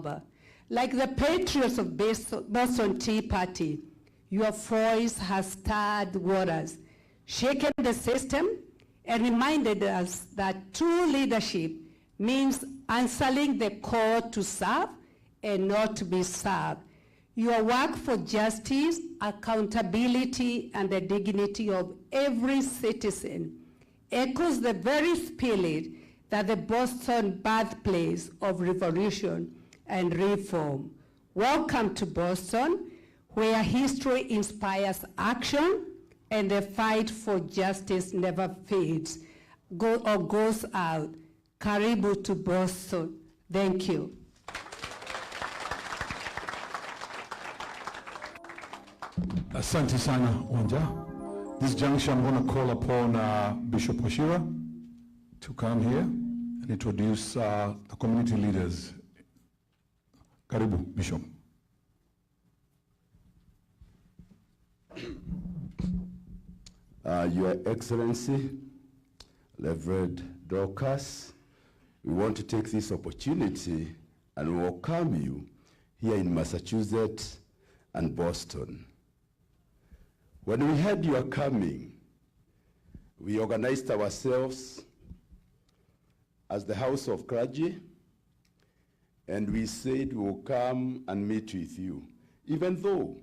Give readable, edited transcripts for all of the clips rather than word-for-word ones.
over. Like the patriots of Boston Tea Party, your voice has stirred waters, shaken the system, and reminded us that true leadership means answering the call to serve and not to be served. Your work for justice, accountability, and the dignity of every citizen echoes the very spirit that the Boston birthplace of revolution and reform. Welcome to Boston, where history inspires action and the fight for justice never fades or goes out. Karibu to Boston. Thank you. Asante sana, Wanja. This juncture, I'm going to call upon Bishop Oshira to come here and introduce the community leaders. Karibu, Bishop. Your Excellency, Reverend Dracut, we want to take this opportunity and welcome you here in Massachusetts and Boston. When we heard you are coming, we organized ourselves as the House of Clergy, and we said we will come and meet with you, even though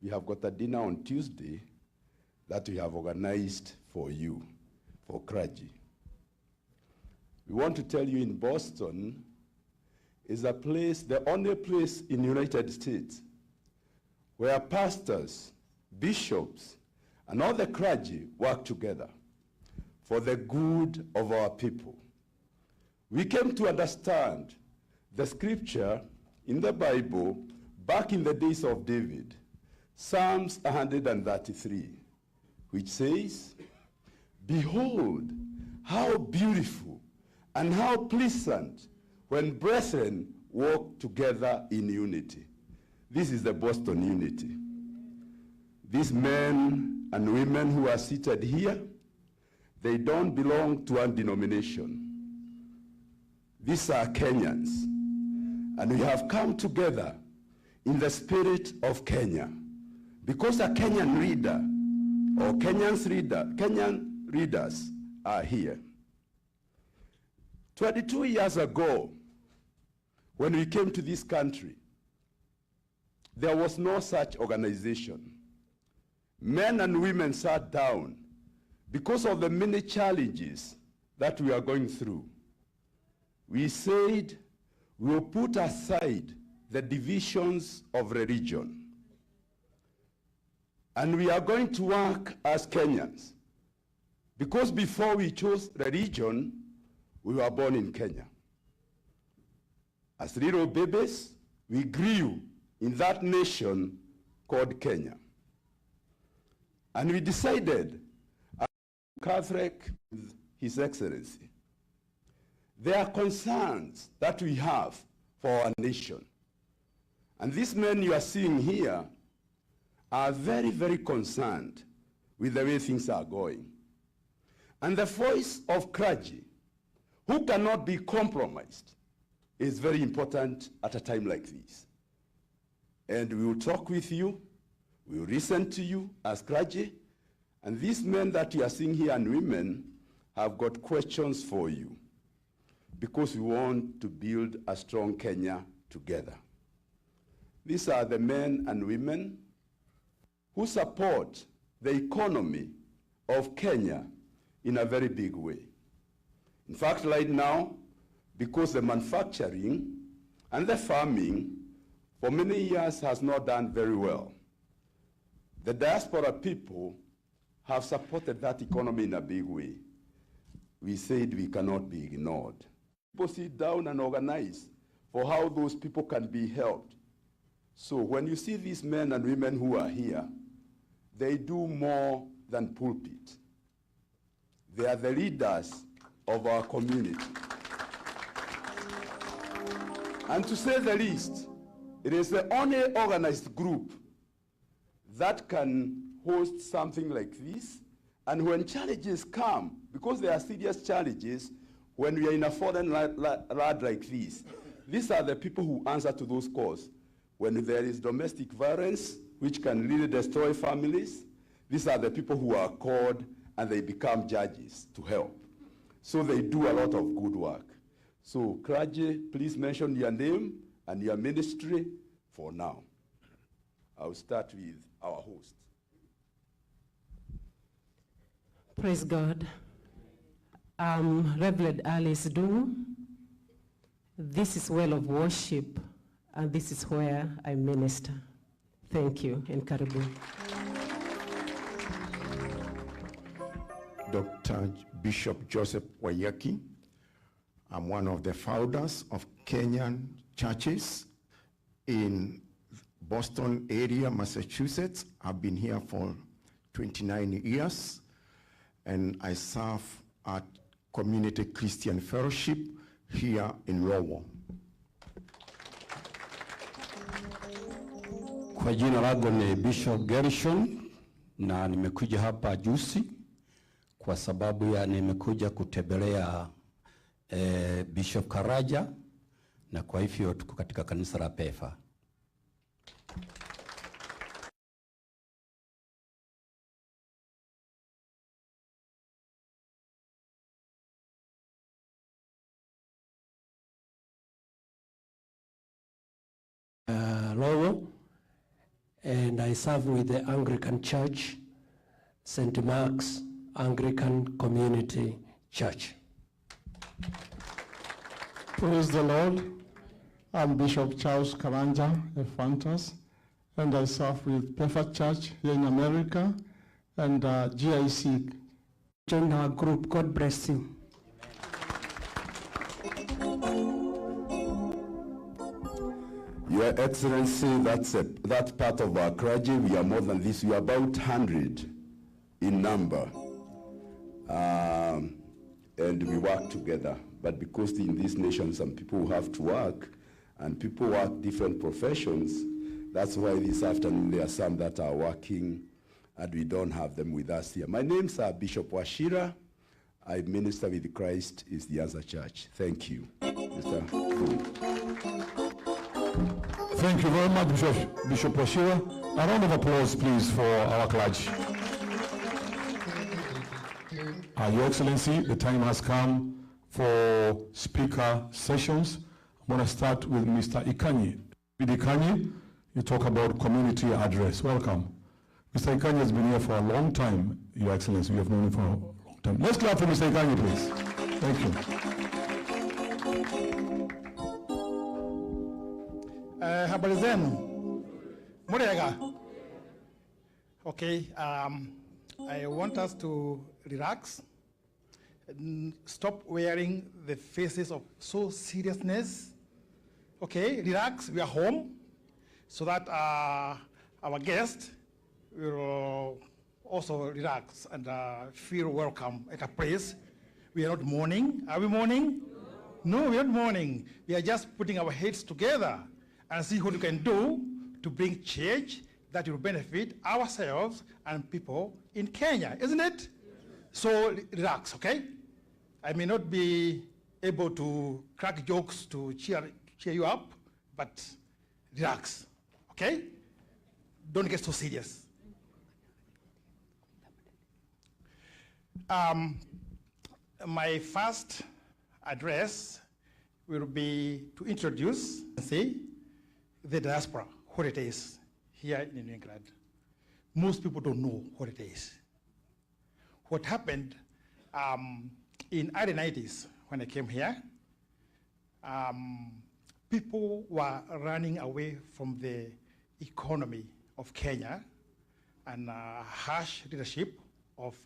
we have got a dinner on Tuesday that we have organized for you, for clergy. We want to tell you in Boston is a place, the only place in the United States where pastors, bishops, and all the clergy work together for the good of our people. We came to understand the scripture in the Bible back in the days of David, Psalms 133, which says, "Behold, how beautiful and how pleasant when brethren walk together in unity." This is the Boston unity. These men and women who are seated here, they don't belong to one denomination. These are Kenyans, and we have come together in the spirit of Kenya, because a Kenyan reader or Kenyan readers are here. 22 years ago, when we came to this country, there was no such organization. Men and women sat down because of the many challenges that we are going through. We said we will put aside the divisions of religion, and we are going to work as Kenyans, because before we chose religion, we were born in Kenya. As little babies, we grew in that nation called Kenya. And we decided, as Catholic, with His Excellency, there are concerns that we have for our nation. And these men you are seeing here are very, very concerned with the way things are going. And the voice of clergy, who cannot be compromised, is very important at a time like this. And we will talk with you, we will listen to you as clergy, and these men that you are seeing here and women have got questions for you, because we want to build a strong Kenya together. These are the men and women who support the economy of Kenya in a very big way. In fact, right now, because the manufacturing and the farming for many years has not done very well, the diaspora people have supported that economy in a big way. We said we cannot be ignored. People sit down and organize for how those people can be helped. So when you see these men and women who are here, they do more than pulpit. They are the leaders of our community. And to say the least, it is the only organized group that can host something like this. And when challenges come, because there are serious challenges, when we are in a foreign land like this, These are the people who answer to those calls. When there is domestic violence, which can really destroy families, these are the people who are called and they become judges to help. So they do a lot of good work. So clergy, please mention your name and your ministry for now. I'll start with our host. Praise God. Reverend Alice Du. This is Well of Worship, and this is where I minister. Thank you, and karibu. Dr. Bishop Joseph Wayaki. I'm one of the founders of Kenyan churches in Boston area, Massachusetts. I've been here for 29 years, and I serve at Community Christian Fellowship here in Lowell. Kwa jina langu ni Bishop Gershon, na nimekuja hapa juzi kwa sababu ya nimekuja kutembelea Bishop Karaja, na kwa hivyo tuko katika kanisa la PEFA. Lowell, and I serve with the Anglican Church, St. Mark's Anglican Community Church. Praise the Lord. I'm Bishop Charles Karanja, a Fantas, and I serve with PEFA Church here in America and GIC. Join our group. God bless you. Your Excellency, that's part of our clergy. We are more than this. We are about 100 in number. And we work together. But because in this nation some people have to work, and people work different professions, that's why this afternoon there are some that are working and we don't have them with us here. My name's Bishop Washira. I minister with Christ is the Answer Church. Thank you. Mr. Fu. Thank you very much, Bishop Washira. A round of applause, please, for our clergy. Your Excellency, the time has come for speaker sessions. I'm going to start with Mr. Ikanyi. With Ikanyi, you talk about community address. Welcome. Mr. Ikanyi has been here for a long time, Your Excellency. We have known him for a long time. Let's clap for Mr. Ikanyi, please. Thank you. Habari zenu? Murega? Okay, I want us to relax and stop wearing the faces of so seriousness. Okay, relax, we are home, so that our guest will also relax and feel welcome at a place. We are not mourning. Are we mourning? No, we are not mourning. We are just putting our heads together and see what we can do to bring change that will benefit ourselves and people in Kenya, isn't it? So relax, okay? I may not be able to crack jokes to cheer you up, but relax, okay? Don't get so serious. My first address will be to introduce, say, the diaspora, what it is here in New England. Most people don't know what it is. What happened in early 90s when I came here, people were running away from the economy of Kenya and harsh leadership of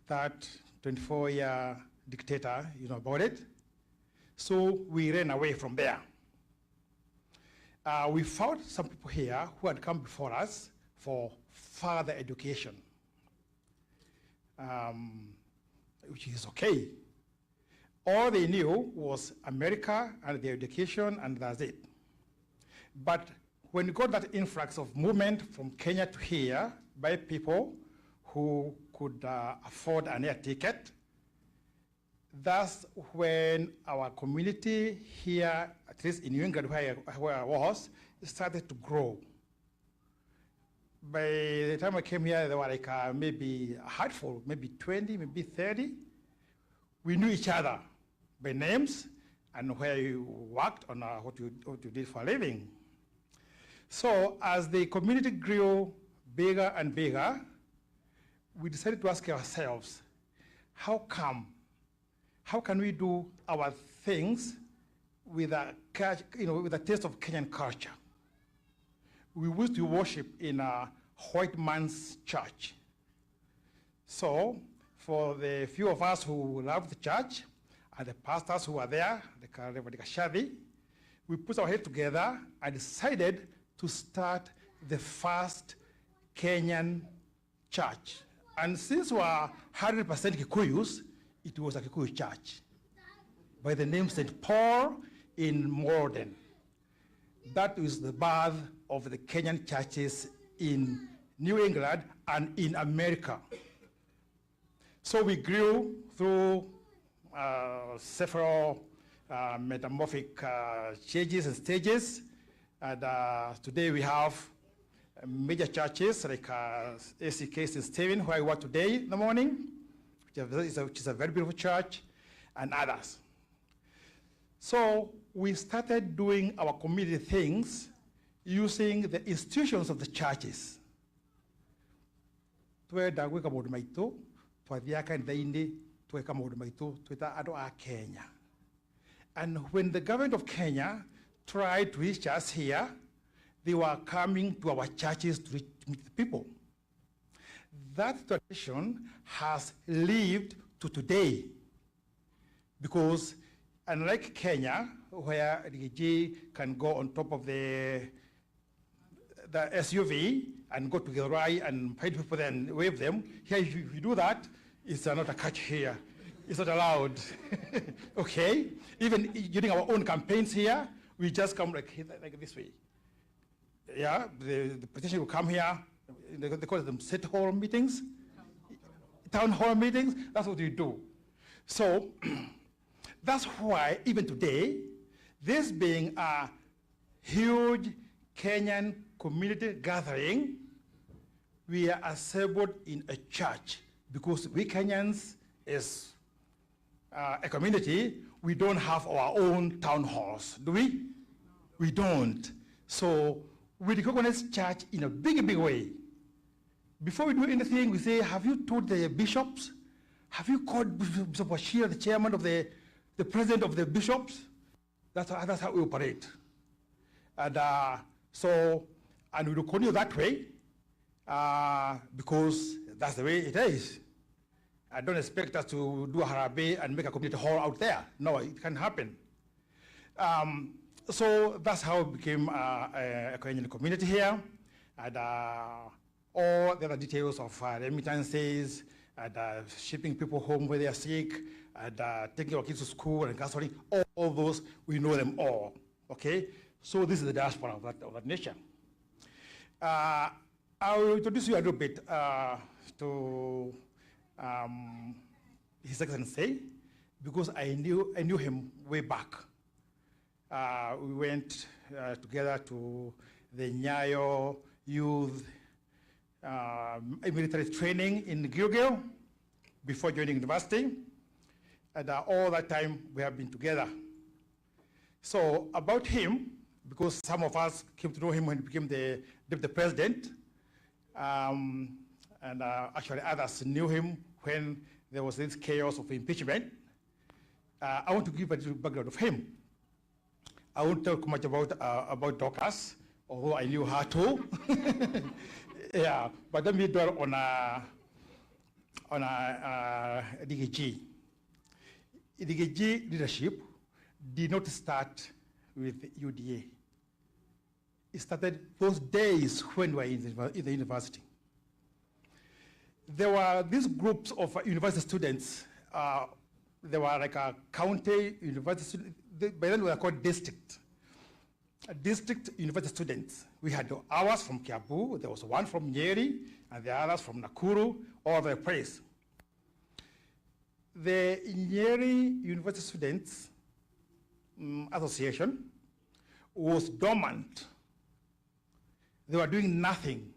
that 24-year dictator, you know about it. So we ran away from there. We found some people here who had come before us for further education, which is okay. All they knew was America and their education, and that's it. But when you got that influx of movement from Kenya to here by people who could afford an air ticket, That's when our community here, at least in New England where I was, started to grow. By the time I came here, there were like maybe a handful, maybe 20, maybe 30. We knew each other by names and where you worked on what you did for a living. So as the community grew bigger and bigger, we decided to ask ourselves, how can we do our things with a taste of Kenyan culture? We used to worship in a white man's church. So for the few of us who loved the church and the pastors who were there, the Reverend Gachagua, we put our heads together and decided to start the first Kenyan church. And since we are 100% Kikuyus, it was a Kikuyu church by the name St. Paul in Morden. That is the birth of the Kenyan churches in New England and in America. So we grew through several metamorphic changes and stages. And today we have major churches like ACK St. Stephen, where I work today in the morning, which is a very beautiful church, and others. So we started doing our community things using the institutions of the churches. And when the government of Kenya tried to reach us here, they were coming to our churches to meet the people. That tradition has lived to today, because unlike Kenya, where the can go on top of the SUV and go to the right and find people there and wave them, here if you do that, it's not a catch here. It's not allowed. Okay? Even during our own campaigns here, we just come like this way. Yeah, the politician will come here, they call them city hall meetings, town hall meetings, that's what we do. So that's why even today, this being a huge Kenyan community gathering, we are assembled in a church because we Kenyans, as a community, we don't have our own town halls, do we? We don't. So we recognize church in a big, big way. Before we do anything, we say, have you told the bishops? Have you called Bishop Washira, the chairman of the president of the bishops? That's how we operate. And and we will continue that way because that's the way it is. I don't expect us to do a harabe and make a community hall out there. No, it can't happen. So that's how it became a Kenyan community here. And all the other details of remittances, and shipping people home when they are sick, and taking our kids to school and counseling, all those, we know them all, okay? So this is the diaspora of that nation. I will introduce you a little bit to His Excellency, because I knew him way back. We went together to the Nyayo Youth military training in Gilgil before joining university. And all that time we have been together. So about him, because some of us came to know him when he became the deputy president, and actually others knew him when there was this chaos of impeachment. I want to give a little background of him. I won't talk much about Dorcas, although I knew her too. Yeah, but let me dwell on DKG. DKG leadership did not start with UDA. It started those days when we were in the university. There were these groups of university students. There were like a county university students. By then we were called district university students. We had ours from Kiambu, there was one from Nyeri, and the others from Nakuru, all over the place. the Nyeri University Students Association was dormant. They were doing nothing.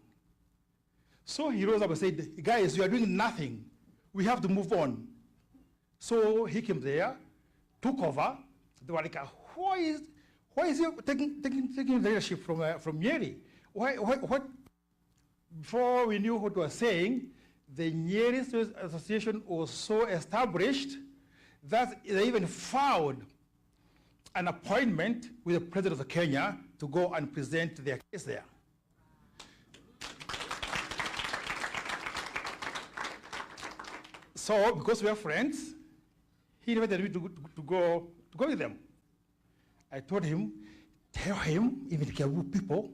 So he rose up and said, guys, you are doing nothing. We have to move on. So he came there, took over. They were like, why is he taking the leadership from Nyeri? What? Before we knew what we were saying, the Nyeri Students Association was so established that they even found an appointment with the president of Kenya to go and present their case there. So, because we are friends, he invited me to go with them. I told him, tell him, even the Kiambu people,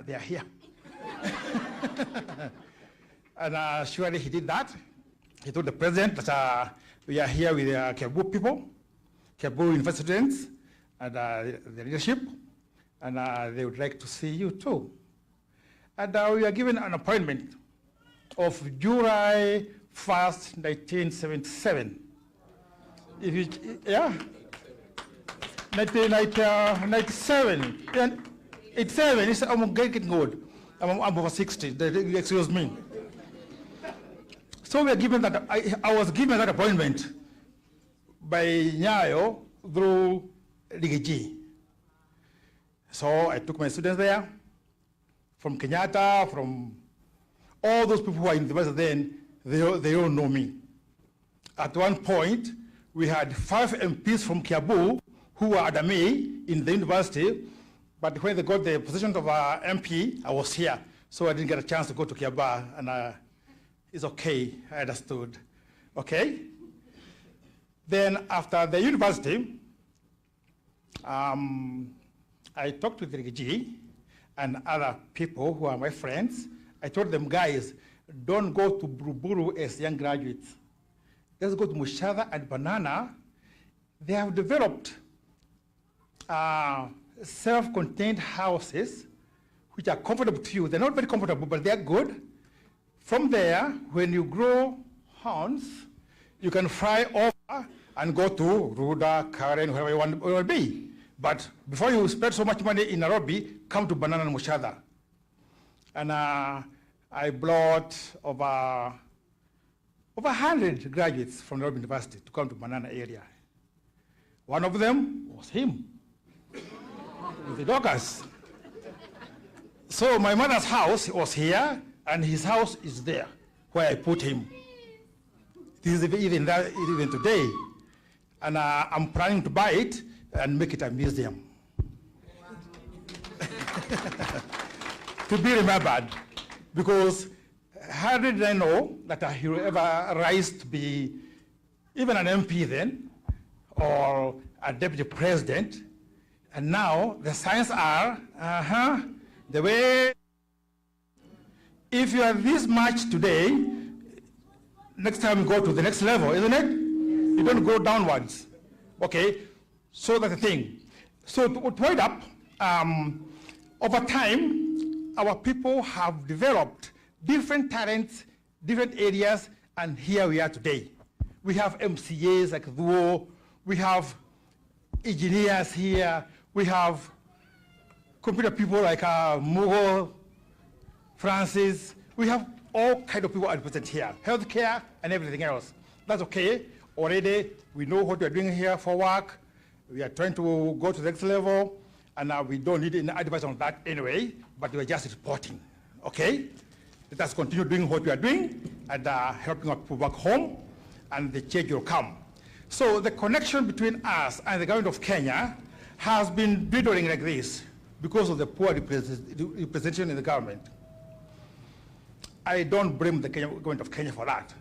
they are here. And surely he did that. He told the president that we are here with Kiambu people, Kiambu university students, and the leadership, and they would like to see you too. And we are given an appointment of July 1st, 1977. If you, yeah? 1997. 87, I'm getting old. I'm over 60, excuse me. So we are given that, I was given that appointment by Nyayo through Rigathi. So I took my students there, from Kenyatta, from all those people who are in the university then, they all know me. At one point, we had 5 MPs from Kiambu who were under me in the university, but when they got the position of MP, I was here, so I didn't get a chance to go to Kiambu, and it's okay, I understood, okay? Then after the university, I talked with Rigathi and other people who are my friends. I told them, guys, don't go to Buruburu as young graduates. Let's go to Mushada and Banana. They have developed self-contained houses which are comfortable to you. They're not very comfortable, but they're good. From there, when you grow horns, you can fly over and go to Ruda, Karen, wherever you want to be. But before you spend so much money in Nairobi, come to Banana and Mushada. And I brought over 100 graduates from Nairobi University to come to Banana area. One of them was him, with the daughters. So my mother's house was here, and his house is there, where I put him. This is even today. And I'm planning to buy it and make it a museum. To be remembered, because how did I know that he will ever rise to be even an MP then, or a deputy president? And now the signs are, the way, if you are this much today, next time you go to the next level, isn't it? You don't go downwards, okay? So that's the thing. So to wind up, over time, our people have developed different talents, different areas, and here we are today. We have MCAs like Duo, we have engineers here, we have computer people like Mugo, Francis, we have all kinds of people represented here, healthcare and everything else. That's okay. Already, we know what we're doing here for work. We are trying to go to the next level, and we don't need any advice on that anyway, but we're just reporting, okay? Let us continue doing what we are doing and helping our people back home, and the change will come. So the connection between us and the government of Kenya has been dwindling like this because of the poor representation in the government. I don't blame the government of Kenya for that,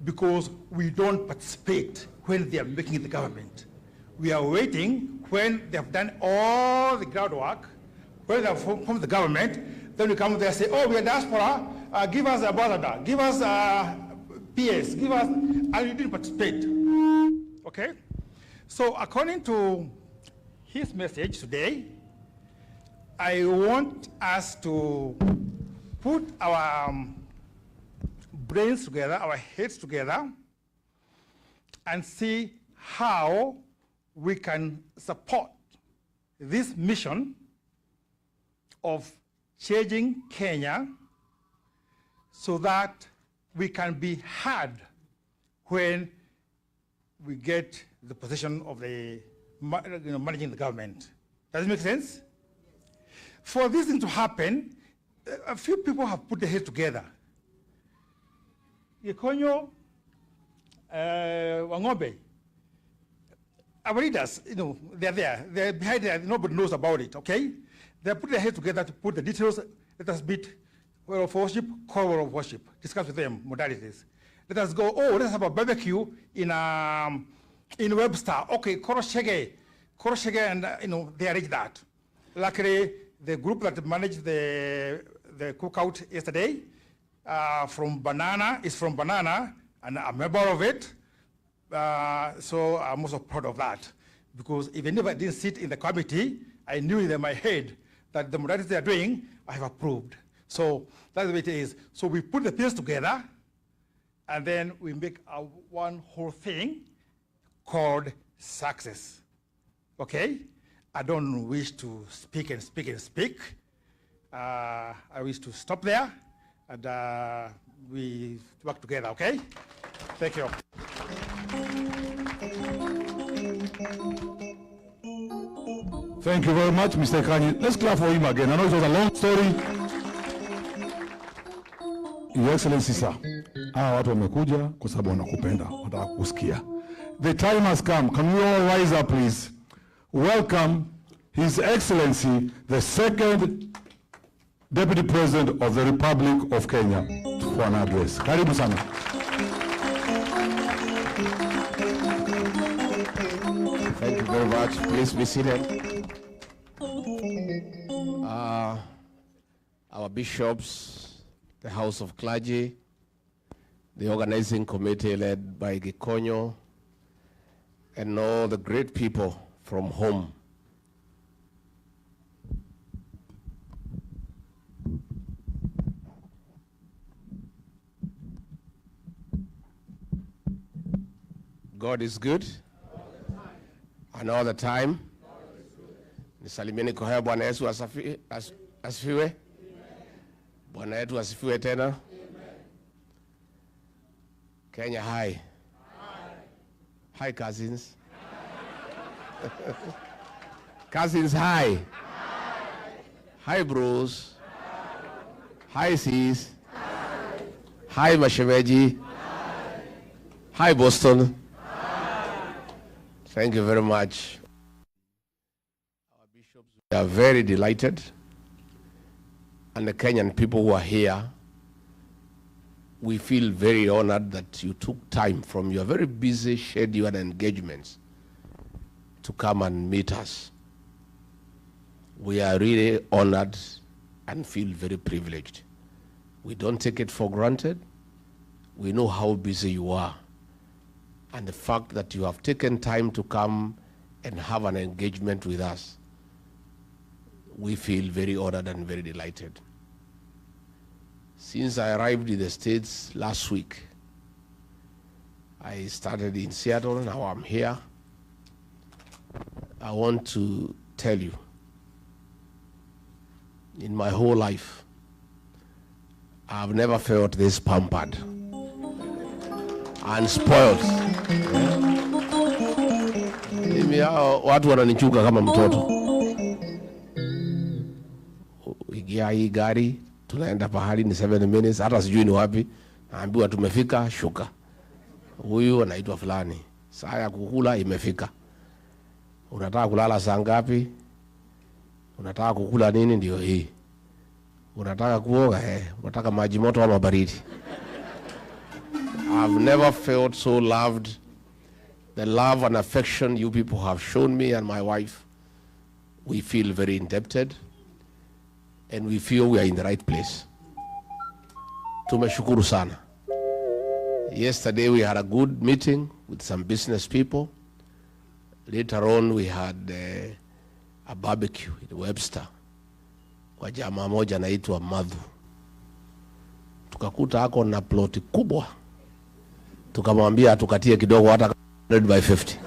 because we don't participate when they are making the government. We are waiting when they have done all the groundwork, when they have formed the government, then we come there and say, oh, we are diaspora, give us ambassador, give us PS, give us, and you didn't participate, okay? So according to his message today, I want us to put our brains together, our heads together, and see how we can support this mission of changing Kenya so that we can be heard when we get the position of the managing the government. Does it make sense? For this thing to happen, a few people have put their heads together. Yekonyo, Wangobe, our leaders, they're there. They're behind there. Nobody knows about it, okay? They put their heads together to put the details. Let us meet word of worship, call word of worship. Discuss with them modalities. Let us go, let's have a barbecue in Webster. Okay, Koroshege, and they arrange that. Luckily, the group that managed the cookout yesterday from Banana, and I'm a member of it. So I'm also proud of that, because even if I didn't sit in the committee, I knew in my head that the modalities they are doing, I have approved. So that's the way it is. So we put the pieces together, and then we make one whole thing called success. Okay? I don't wish to speak and speak and speak. I wish to stop there, and we work together, okay? Thank you. Thank you very much, Mr. Kanyi. Let's clap for him again. I know it was a long story. Your Excellency, sir. Watu wamekuja kwa sababu wanakupenda, wanataka kusikia. The time has come. Can we all rise up, please? Welcome His Excellency, the second Deputy President of the Republic of Kenya, for an address. Karibu sana. Thank you very much. Please be seated. Our bishops, the House of Clergy, the organizing committee led by Gikonyo, and all the great people from home. God is good. And all the time. Nisalimieni kwa Bwana Yesu asifiwe. Bwana yetu asifiwe tena. Kenya, hi. Hi, cousins. Cousins, hi. Hi, bros. Hi, sis. Hi, mashemeji. Hi, Boston. Thank you very much. Our bishops, we are very delighted, and the Kenyan people who are here, we feel very honored that you took time from your very busy schedule and engagements to come and meet us. We are really honored and feel very privileged. We don't take it for granted. We know how busy you are. And the fact that you have taken time to come and have an engagement with us, we feel very honored and very delighted. Since I arrived in the States last week, I started in Seattle, now I'm here. I want to tell you, in my whole life, I've never felt this pampered and spoiled. Mimi watu wananichuka kama mtoto. Ingia hii gari, tunaenda pahali ni 7 minutes, hata sijui ni wapi. Naambiwa tumefika, shuka. Huyu anaitwa fulani. Saa ya kukula imefika. Unataka kulala saa ngapi? Unataka kukula nini? Ndio hii. Unataka kuoga? Unataka maji moto ama baridi? I've never felt so loved. The love and affection you people have shown me and my wife, we feel very indebted, and we feel we are in the right place. Tumeshukuru sana. Yesterday we had a good meeting with some business people. Later on we had a barbecue in Webster kwa jamaa moja anaitwa Madhu. Tukakuta hako na ploti kubwa. Tukamwambia tukatie kidogo hata 100 by 50.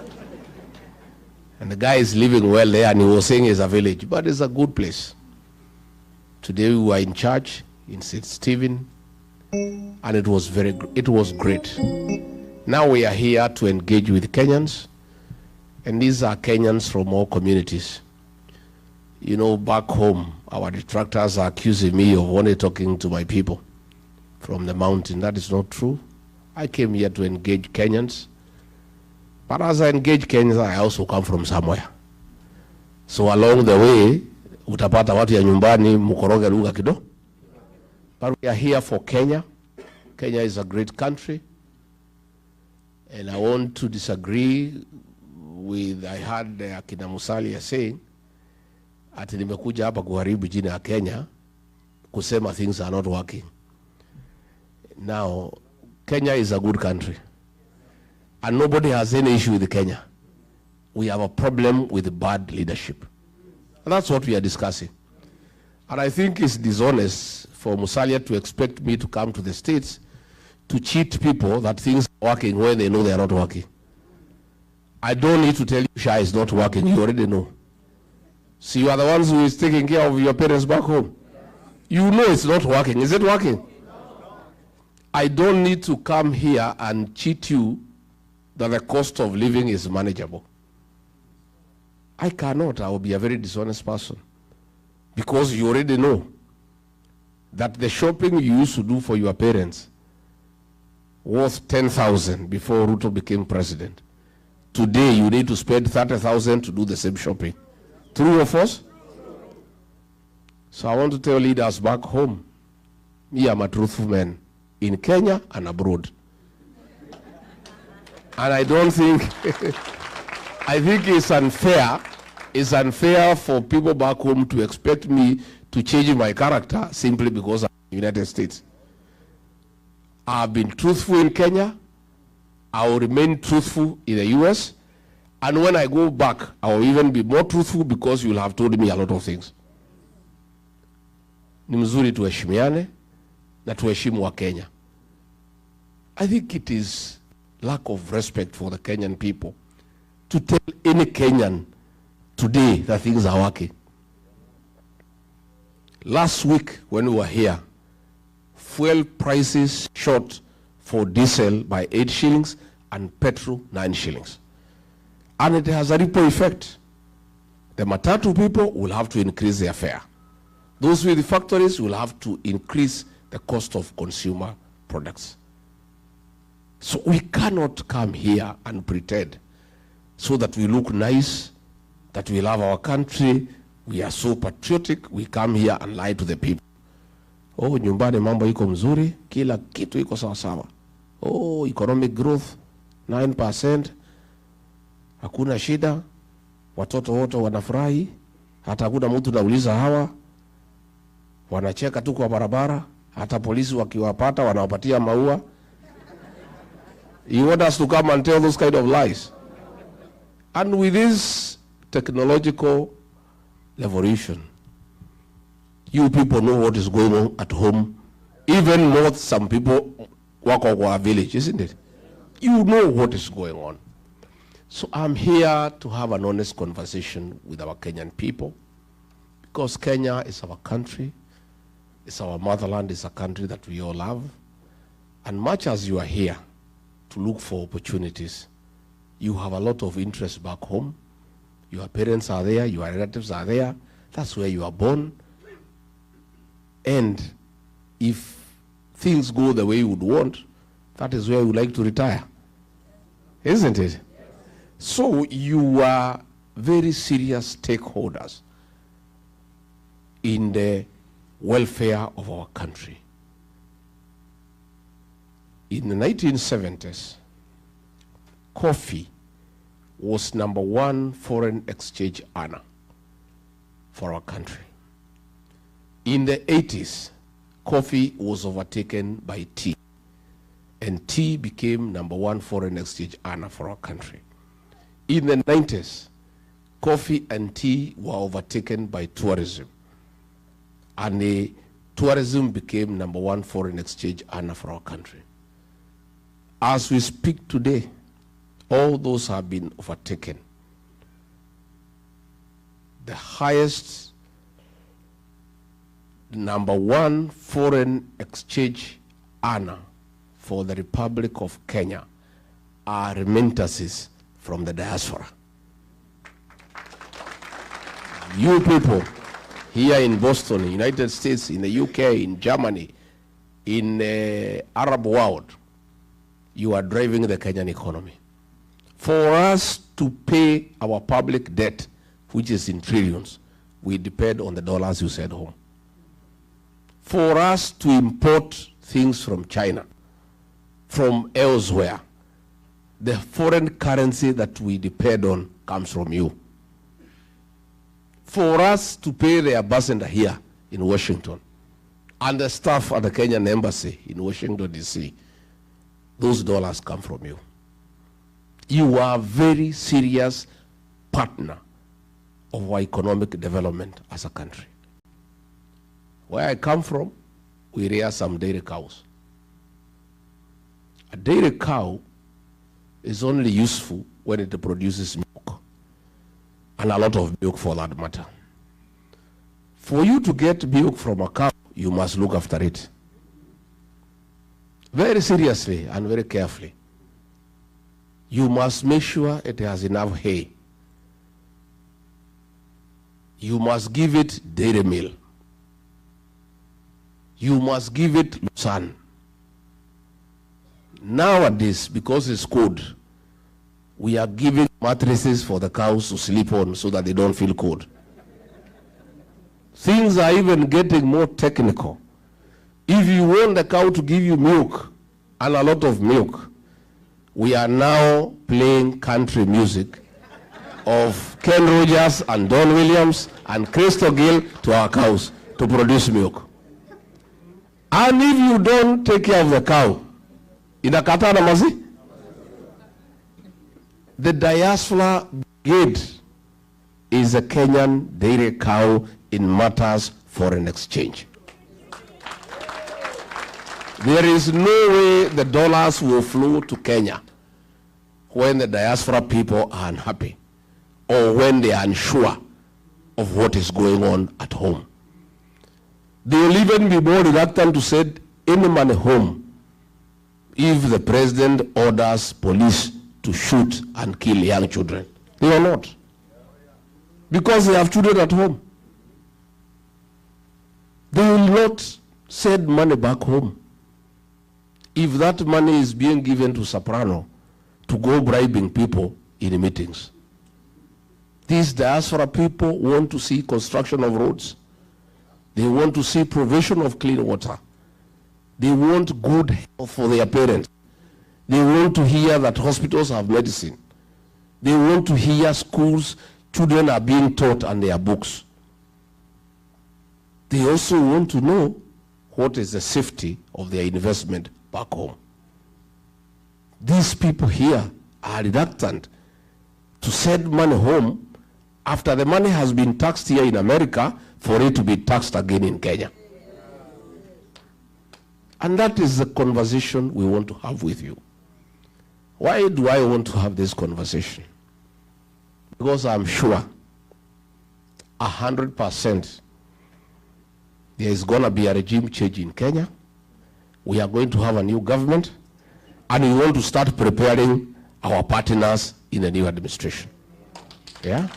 And the guy is living well there, and he was saying it's a village, but it's a good place. Today we were in church in St. Stephen, and it was great. Now we are here to engage with Kenyans, and these are Kenyans from all communities. You know, back home, our detractors are accusing me of only talking to my people from the mountain. That is not true. I came here to engage Kenyans. But as I engage Kenyans, I also come from somewhere. So along the way, utapata watu ya nyumbani mukoroge lugha kidogo. But we are here for Kenya. Kenya is a great country. And I want to disagree with, I heard Akina Musalia saying, ati nimekuja hapa kuharibu jina ya Kenya, kusema things are not working. Now, Kenya is a good country. And nobody has any issue with Kenya. We have a problem with bad leadership. And that's what we are discussing. And I think it's dishonest for Musalia to expect me to come to the States to cheat people that things are working when they know they are not working. I don't need to tell you Sha is not working. You already know. See, you are the ones who is taking care of your parents back home. You know it's not working. Is it working? I don't need to come here and cheat you that the cost of living is manageable. I cannot. I will be a very dishonest person. Because you already know that the shopping you used to do for your parents was 10,000 before Ruto became president. Today, you need to spend 30,000 to do the same shopping. True or false? So I want to tell leaders back home, me, I'm a truthful man in Kenya and abroad. And I don't think, I think it's unfair for people back home to expect me to change my character simply because I'm in the United States. I've been truthful in Kenya. I will remain truthful in the US. And when I go back, I will even be more truthful because you'll have told me a lot of things. Ni mzuri tuheshimiane na tuheshimu wa Kenya. I think it is lack of respect for the Kenyan people to tell any Kenyan today that things are working. Last week when we were here, fuel prices shot for diesel by 8 shillings and petrol 9 shillings. And it has a ripple effect. The matatu people will have to increase their fare. Those with the factories will have to increase the cost of consumer products. So we cannot come here and pretend so that we look nice, that we love our country, we are so patriotic, we come here and lie to the people. Oh, nyumbani mambo iko mzuri, kila kitu iko sawa sawa. Oh, economic growth 9%, hakuna shida, watoto wote wanafurahi, hata hakuna mtu nauliza hawa, wanacheka tu kwa barabara, hata polisi wakiwapata wanawapatia maua. You want us to come and tell those kind of lies? And with this technological revolution, you people know what is going on at home, even more some people work on our village, isn't it? You know what is going on. So I'm here to have an honest conversation with our Kenyan people, because Kenya is our country, it's our motherland, it's a country that we all love. And much as you are here to look for opportunities, you have a lot of interest back home. Your parents are there, your relatives are there. That's where you are born. And if things go the way you would want, that is where you would like to retire. Isn't it? So you are very serious stakeholders in the welfare of our country. In the 1970s, coffee was #1 foreign exchange earner for our country. In the 80s, coffee was overtaken by tea, and tea became #1 foreign exchange earner for our country. In the 90s, coffee and tea were overtaken by tourism, and the tourism became #1 foreign exchange earner for our country. As we speak today, all those have been overtaken. The highest #1 foreign exchange earner for the Republic of Kenya are remittances from the diaspora. You people here in Boston, United States, in the UK, in Germany, in the Arab world, you are driving the Kenyan economy. For us to pay our public debt, which is in trillions, we depend on the dollars you send home. For us to import things from China, from elsewhere, the foreign currency that we depend on comes from you. For us to pay the ambassador here in Washington and the staff at the Kenyan embassy in Washington, D.C., those dollars come from you. You are a very serious partner of our economic development as a country. Where I come from, we rear some dairy cows. A dairy cow is only useful when it produces milk, and a lot of milk for that matter. For you to get milk from a cow, you must look after it very seriously and very carefully. You must make sure it has enough hay. You must give it dairy meal. You must give it sun. Nowadays, because it's cold, we are giving mattresses for the cows to sleep on so that they don't feel cold. Things are even getting more technical. If you want the cow to give you milk, and a lot of milk, we are now playing country music of Ken Rogers and Don Williams and Crystal Gill to our cows to produce milk. And if you don't take care of the cow, inakata na mazi? The diaspora brigade is a Kenyan dairy cow in matters foreign exchange. There is no way the dollars will flow to Kenya when the diaspora people are unhappy or when they are unsure of what is going on at home. They will even be more reluctant to send any money home if the president orders police to shoot and kill young children. They will not. Because they have children at home. They will not send money back home if that money is being given to Soprano to go bribing people in meetings. These diaspora people want to see construction of roads. They want to see provision of clean water. They want good health for their parents. They want to hear that hospitals have medicine. They want to hear schools, children are being taught and their books. They also want to know what is the safety of their investment back home. These people here are reluctant to send money home after the money has been taxed here in America for it to be taxed again in Kenya. And that is the conversation we want to have with you. Why do I want to have this conversation? Because I'm sure 100% there is going to be a regime change in Kenya. We are going to have a new government, and we want to start preparing our partners in the new administration. Yeah?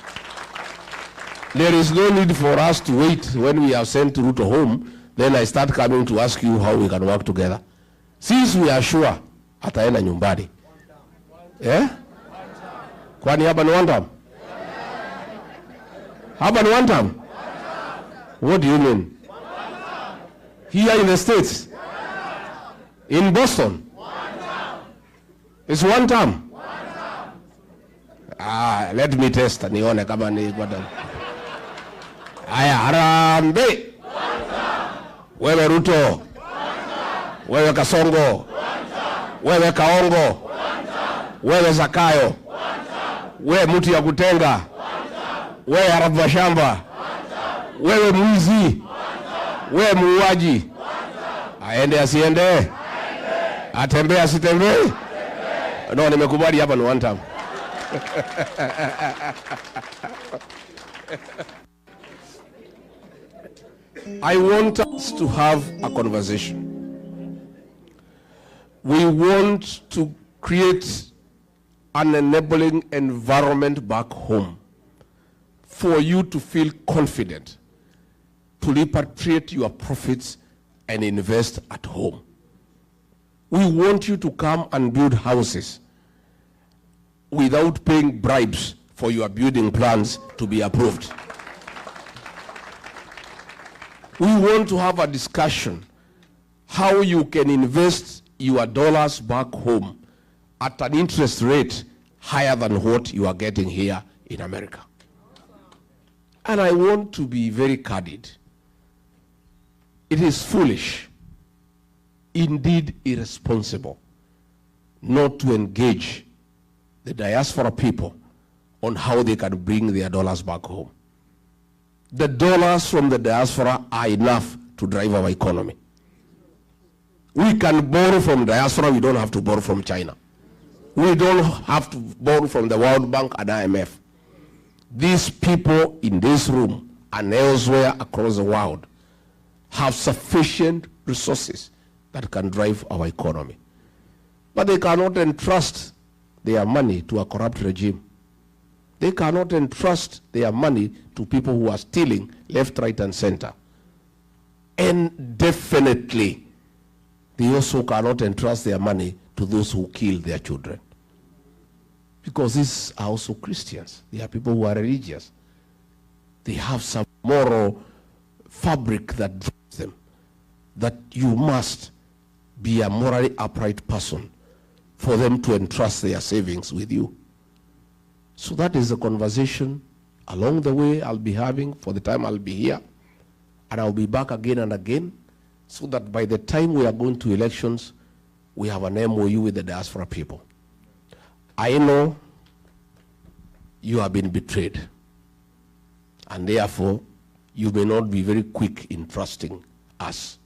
There is no need for us to wait when we have sent Ruto home, then I start coming to ask you how we can work together. Since we are sure ataenda nyumbani. Yeah? Kwani hapa ni one term? Hapa ni one term? What do you mean? Here in the States? In Boston? It's one term? Let me test nione kama ni kwa term. Aya, Harambee. Wewe Ruto. Wewe Kasongo. Wewe Kaongo. Wewe Zakayo. Wewe mtu ya kutenga. Wewe harabu shamba. Wewe mwizi. Wewe muuaji. Aende asiende? Atembee asitembee? No, nimekubali hapa ni one time. I want us to have a conversation. We want to create an enabling environment back home for you to feel confident to repatriate your profits and invest at home. We want you to come and build houses without paying bribes for your building plans to be approved. We want to have a discussion how you can invest your dollars back home at an interest rate higher than what you are getting here in America. And I want to be very candid. It is foolish, indeed irresponsible, not to engage the diaspora people on how they can bring their dollars back home. The dollars from the diaspora are enough to drive our economy. We can borrow from diaspora, we don't have to borrow from China. We don't have to borrow from the World Bank and IMF. These people in this room and elsewhere across the world have sufficient resources that can drive our economy. But they cannot entrust their money to a corrupt regime. They cannot entrust their money to people who are stealing left, right, and center. And definitely, they also cannot entrust their money to those who kill their children. Because these are also Christians. They are people who are religious. They have some moral fabric that drives them, that you must be a morally upright person for them to entrust their savings with you. So that is the conversation along the way I'll be having for the time I'll be here. And I'll be back again and again, so that by the time we are going to elections, we have an MOU with the diaspora people. I know you have been betrayed, and therefore you may not be very quick in trusting us.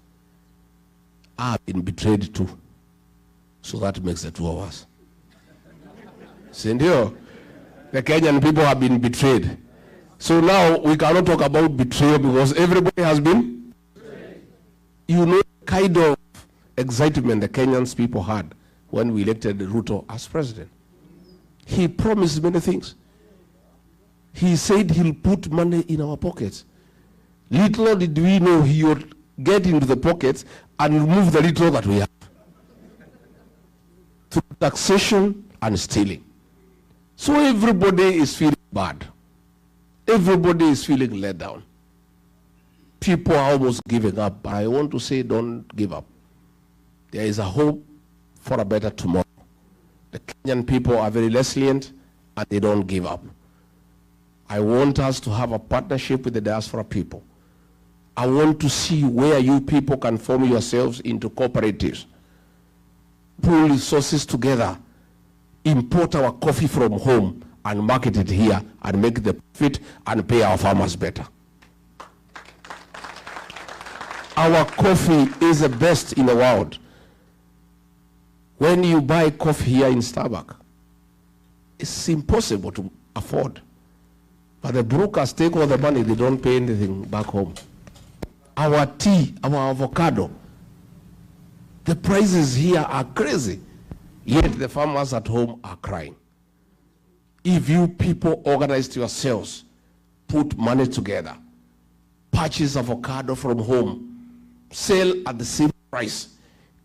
I have been betrayed too, so that makes the two of us. Sindio, the Kenyan people have been betrayed. So now we cannot talk about betrayal because everybody has been betrayed. You know the kind of excitement the Kenyans people had when we elected Ruto as president. He promised many things. He said he'll put money in our pockets. Little did we know he would get into the pockets and remove the little that we have through taxation and stealing. So everybody is feeling bad. Everybody is feeling let down. People are almost giving up. I want to say, don't give up. There is a hope for a better tomorrow. The Kenyan people are very resilient and they don't give up. I want us to have a partnership with the diaspora people. I want to see where you people can form yourselves into cooperatives, pool resources together, import our coffee from home and market it here and make the profit and pay our farmers better. Our coffee is the best in the world. When you buy coffee here in Starbucks, it's impossible to afford. But the brokers take all the money, they don't pay anything back home. Our tea, our avocado, the prices here are crazy, yet the farmers at home are crying. If you people organized yourselves, put money together, purchase avocado from home, sell at the same price,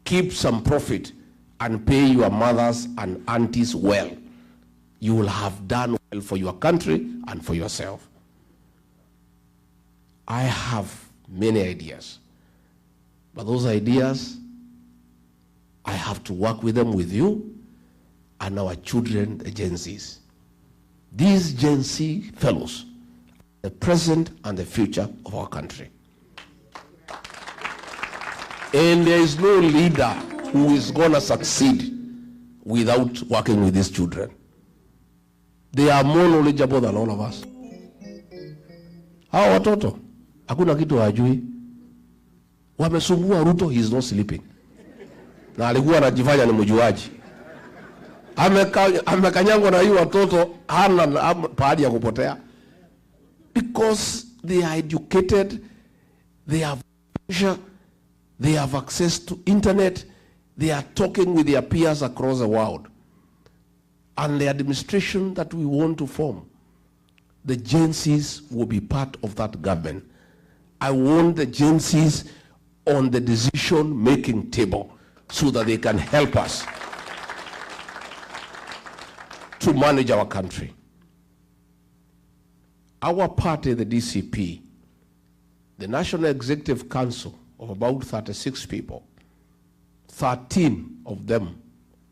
keep some profit, and pay your mothers and aunties well, you will have done well for your country and for yourself. I have many ideas, but those ideas, I have to work with them with you and our children, the Gen Zs. These Gen Z fellows, the present and the future of our country. And there is no leader who is going to succeed without working with these children. They are more knowledgeable than all of us. Hawa watoto, hakuna kitu hajui. Wamesumbua Ruto, he is not sleeping. Na alikuwa anajifanya ni mjuaji. Amekanyangwa na hii watoto hana pahali ya kupotea. Because they are educated, they have pressure, they have access to internet, they are talking with their peers across the world. And the administration that we want to form, the Gen Zs will be part of that government. I want the Gen Zs on the decision-making table so that they can help us to manage our country. Our party, the DCP, the National Executive Council of about 36 people, 13 of them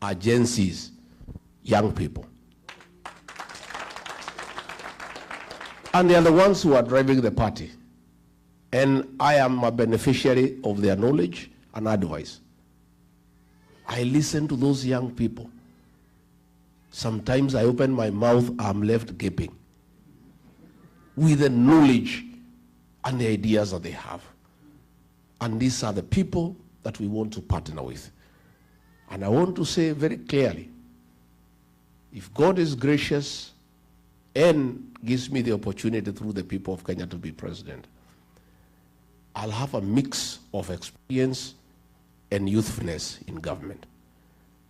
are Gen Zs, young people. And they are the ones who are driving the party. And I am a beneficiary of their knowledge and advice. I listen to those young people. Sometimes I open my mouth, I'm left gaping with the knowledge and the ideas that they have. And these are the people that we want to partner with. And I want to say very clearly, if God is gracious and gives me the opportunity through the people of Kenya to be president, I'll have a mix of experience and youthfulness in government.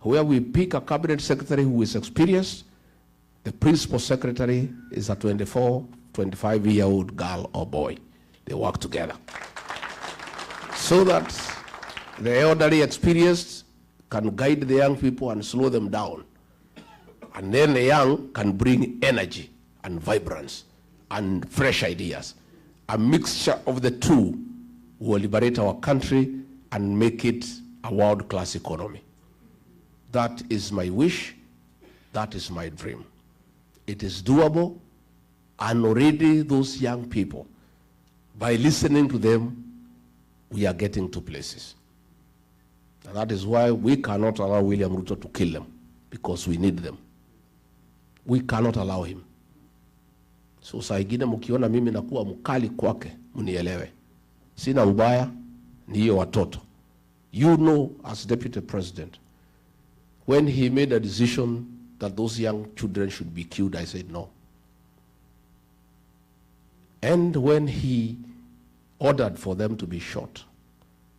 Where we pick a cabinet secretary who is experienced, the principal secretary is a 24, 25-year-old girl or boy. They work together. So that the elderly experienced can guide the young people and slow them down. And then the young can bring energy and vibrance and fresh ideas. A mixture of the two will liberate our country and make it a world-class economy. That is my wish. That is my dream. It is doable. And already those young people, by listening to them, we are getting to places. And that is why we cannot allow William Ruto to kill them, because we need them. We cannot allow him. So saa ingine mkiona mimi nakuwa mkali kwake, mnielewe. Sina ubaya, ni hiyo watoto. You know, as Deputy President, when he made a decision that those young children should be killed, I said no. And when he ordered for them to be shot,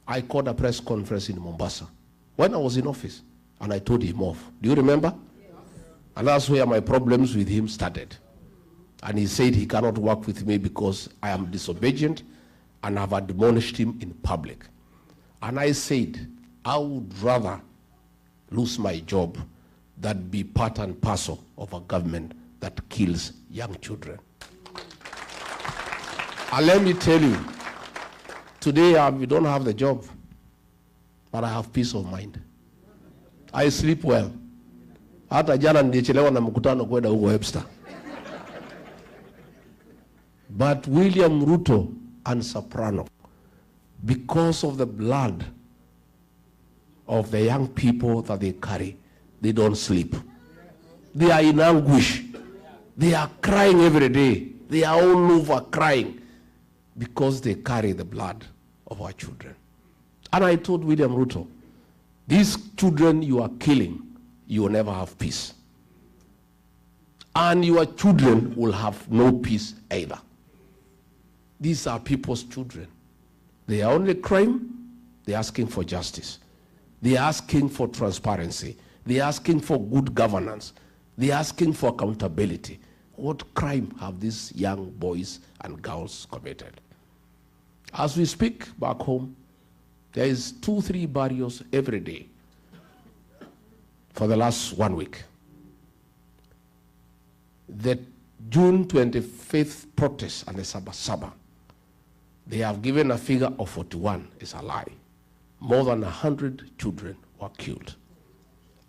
I called a press conference in Mombasa when I was in office, and I told him off. Do you remember? Yes. And that's where my problems with him started. And he said he cannot work with me because I am disobedient and have admonished him in public. And I said, I would rather lose my job than be part and parcel of a government that kills young children. And let me tell you, today we don't have the job, but I have peace of mind. I sleep well. Hata jana nilichelewa na mkutano kwenda huko Webster. But William Ruto and Soprano, because of the blood of the young people that they carry, they don't sleep. They are in anguish. They are crying every day. They are all over crying because they carry the blood of our children. And I told William Ruto, these children you are killing, you will never have peace. And your children will have no peace either. These are people's children. They are only crime. They are asking for justice. They are asking for transparency. They are asking for good governance. They are asking for accountability. What crime have these young boys and girls committed? As we speak back home, there is 2-3 barriers every day for the last 1 week. The June 25th protest and the Sabasaba, they have given a figure of 41. It's a lie. More than 100 children were killed.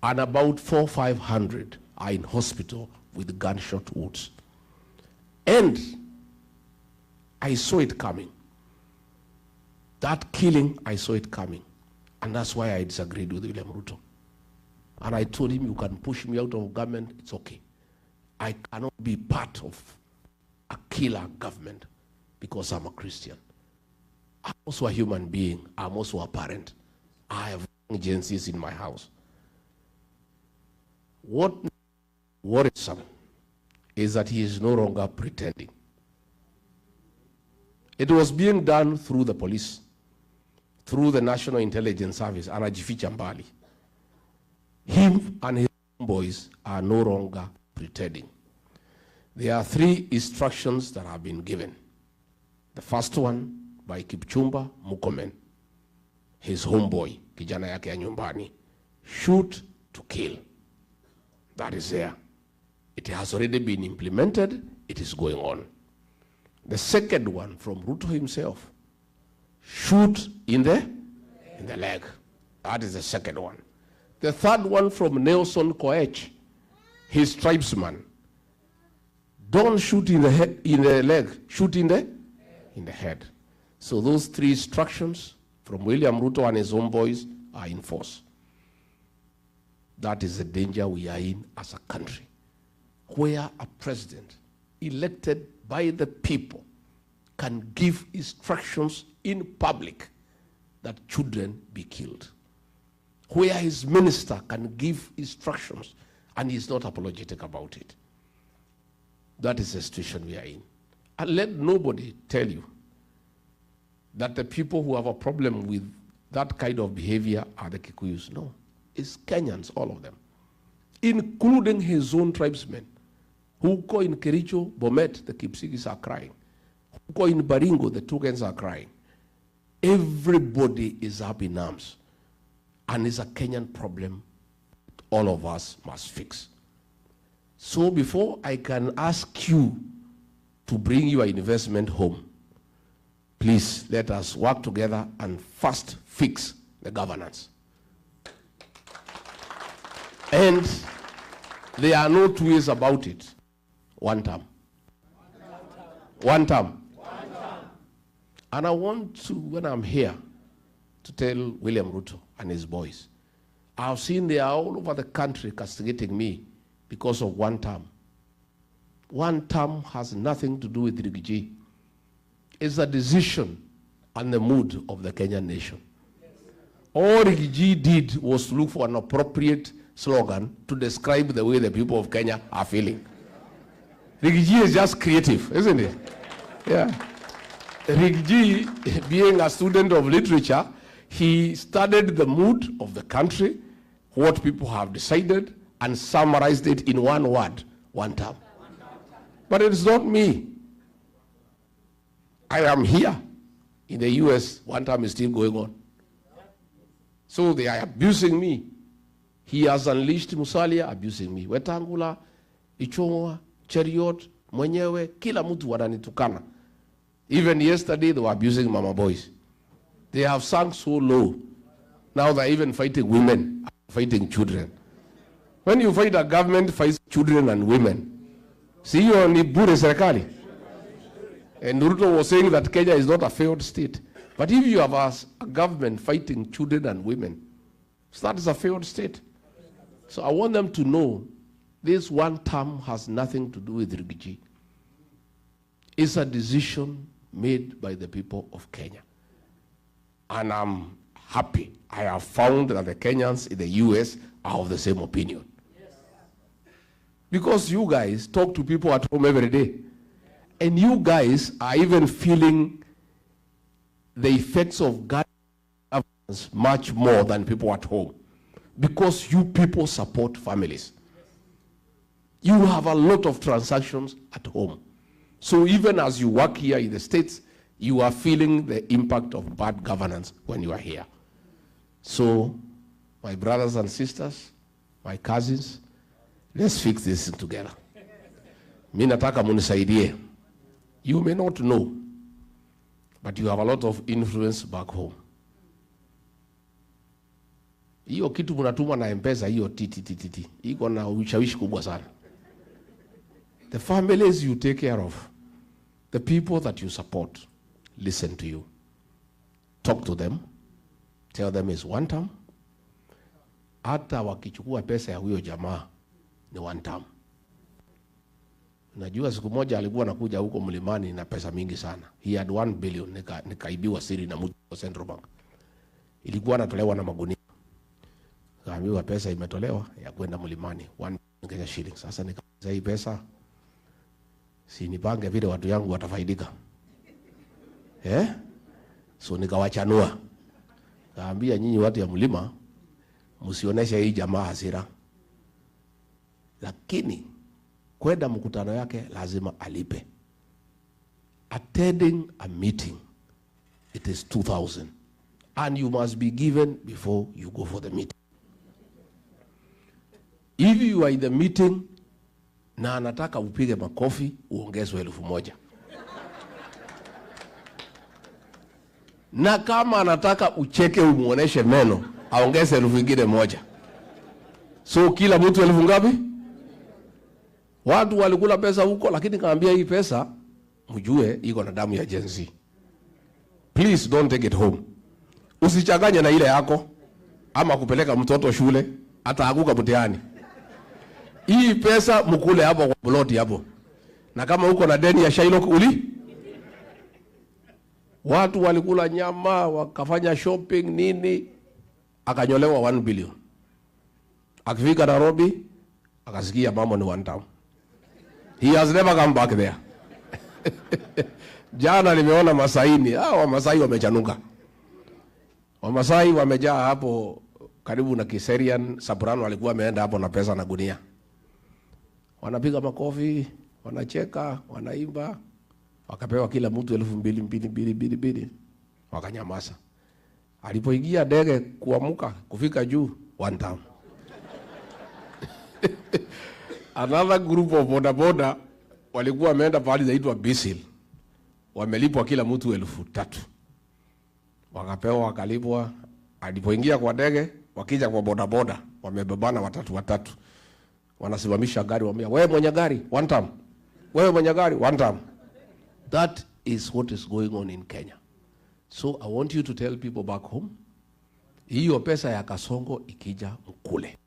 And about 400-500 are in hospital with gunshot wounds. And I saw it coming. That killing, I saw it coming. And that's why I disagreed with William Ruto. And I told him, you can push me out of government, it's okay. I cannot be part of a killer government because I'm a Christian. I'm also a human being. I'm also a parent. I have agencies in my house. What worrisome is that he is no longer pretending. It was being done through the police, through the National Intelligence Service, anajificha mbali. Him and his boys are no longer pretending. There are 3 instructions that have been given. The first one by Kipchumba Murkomen, his homeboy, kijana yake ya nyumbani, shoot to kill. That is there. It has already been implemented. It is going on. The second one from Ruto himself, shoot in the leg. That is the second one. The third one from Nelson Koech, his tribesman, don't shoot in the head, in the leg, shoot in the head. So those 3 instructions from William Ruto and his homeboys are in force. That is the danger we are in as a country, where a president elected by the people can give instructions in public that children be killed, where his minister can give instructions and he's not apologetic about it. That is the situation we are in. And let nobody tell you that the people who have a problem with that kind of behavior are the Kikuyus. No, it's Kenyans, all of them, including his own tribesmen, who go in Kericho, Bomet, the Kipsigis are crying. Who go in Baringo, the Tugans are crying. Everybody is up in arms. And it's a Kenyan problem all of us must fix. So before I can ask you to bring your investment home, please let us work together and first fix the governance. And there are no 2 ways about it. One term. One term. And I want to, when I'm here, to tell William Ruto and his boys, I've seen they are all over the country castigating me because of one term. One term has nothing to do with Rigathi. It's a decision and the mood of the Kenyan nation. All Rigathi did was to look for an appropriate slogan to describe the way the people of Kenya are feeling. Rigathi is just creative, isn't it? Yeah. Rigathi, being a student of literature, he studied the mood of the country, what people have decided, and summarized it in one word, one term. But it's not me. I am here. In the US, one term is still going on. So they are abusing me. He has unleashed Musalia abusing me. Wetangula, Ichongwa, Cheriot, Mwenyewe, kila mtu wananitukana. Even yesterday, they were abusing mama boys. They have sunk so low. Now they're even fighting women, fighting children. When you fight a government, fights children and women. See, you only bure serikali. And Ruto was saying that Kenya is not a failed state. But if you have a government fighting children and women, so that is a failed state. So I want them to know this one term has nothing to do with Rigathi. It's a decision made by the people of Kenya. And I'm happy. I have found that the Kenyans in the US are of the same opinion. Yes. Because you guys talk to people at home every day. And you guys are even feeling the effects of governance much more than people at home. Because you people support families. You have a lot of transactions at home. So even as you work here in the States, you are feeling the impact of bad governance when you are here. So, my brothers and sisters, my cousins, let's fix this together. Mimi nataka munisaidie. You may not know, but you have a lot of influence back home. Hiyo kitu mnatuma na M-Pesa, hiyo TTTT, iko na ushawishi kubwa sana. The families you take care of, the people that you support, listen to you. Talk to them. Tell them it's one term. Hata wakichukua pesa ya huyo jamaa ni one term. Najua siku moja alikuwa anakuja huko mlimani na pesa mingi sana. He had 1 billion nikaibiwa siri na mtu wa Central Bank. Ilikuwa anatolewa na magunia. Kaambiwa pesa imetolewa ya kwenda mlimani 1 Kenya shilling. Sasa nikauliza hii pesa si nipange vile watu yangu watafaidika. So nikawachanua. Kaambia nyinyi watu ya mlima msioneshe hii jamaa hasira. Lakini kwenda mkutano yake lazima alipe. Attending a meeting, it is 2,000 and you must be given before you go for the meeting. If you are in the meeting na anataka upige makofi, uongezwe 1,000. Na kama anataka ucheke umuoneshe meno, aongeze 1,000. So kila mtu 1,000 ngapi? Watu walikula pesa huko, lakini kaambia hii pesa mjue iko na damu ya Gen Z. Please don't take it home. Usichanganye na ile yako ama kupeleka mtoto shule ataanguka mtihani. Hii pesa mkule hapo kwa plot hapo. Na kama uko na deni ya Shylock watu walikula nyama, wakafanya shopping nini, akanyolewa 1 billion. Akifika Nairobi akasikia mambo ni 1 town. He has never come back there. Jana nimeona Masaini, Wamasai wamechanuka. Wamasai wamejaa hapo karibu na Kiserian. Soprano alikuwa ameenda hapo na pesa na gunia. Wanapiga makofi, wanacheka, wanaimba. Wakapewa kila mtu 2,200 wakanyamaza. Alipoingia ndege kuamuka kufika juu 1 town. Another group of bodaboda walikuwa wameenda pahali zaitwa Bisil. Wamelipwa kila mtu 3,000. Wakapewa wakalipwa. Alipoingia kwa ndege, wakija kwa bodaboda, wamebebana watatu. Wanasimamisha gari, wamwambia, wewe mwenye gari 1 town. Wewe mwenye gari 1 town. That is what is going on in Kenya. So I want you to tell people back home, hiyo pesa ya Kasongo ikija mkule.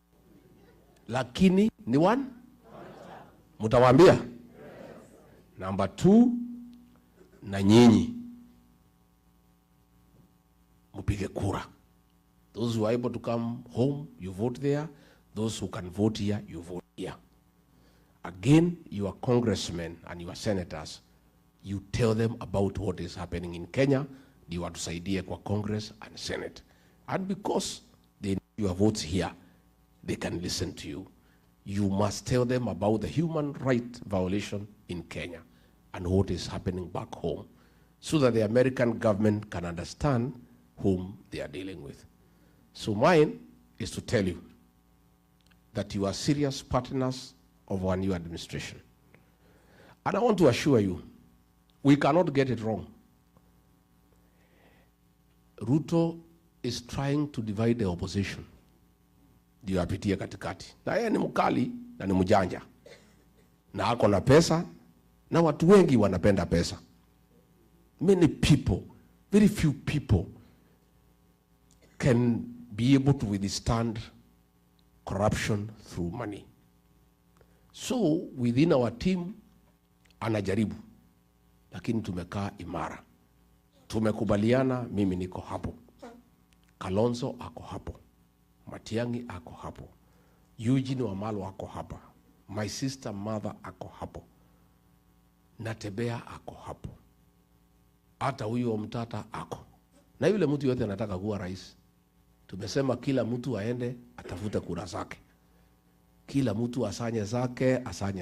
Lakini ni 1? Mutawaambia? Number 2, na nyinyi mupige kura. Those who are able to come home, you vote there. Those who can vote here, you vote here. Again, your congressmen and your senators, you tell them about what is happening in Kenya. Ndio watusaidie kwa Congress and Senate. And because they need your votes here, they can listen to you. You must tell them about the human right violation in Kenya and what is happening back home, so that the American government can understand whom they are dealing with. So mine is to tell you that you are serious partners of our new administration. And I want to assure you, we cannot get it wrong. Ruto is trying to divide the opposition. Ndio apitie katikati. Na yeye ni mkali na ni mjanja. Na ako na pesa, na watu wengi wanapenda pesa. Many people, very few people can be able to withstand corruption through money. So within our team anajaribu, lakini tumekaa imara. Tumekubaliana, mimi niko hapo. Kalonzo ako hapo. Matiang'i ako hapo. Eugene Wamalwa ako hapa. My sister mother ako hapo. Natembea ako hapo. Hata huyo Mtata ako. Na yule mtu yote anataka kuwa rais. Tumesema kila mtu aende atafute kura zake. Kila mtu asanye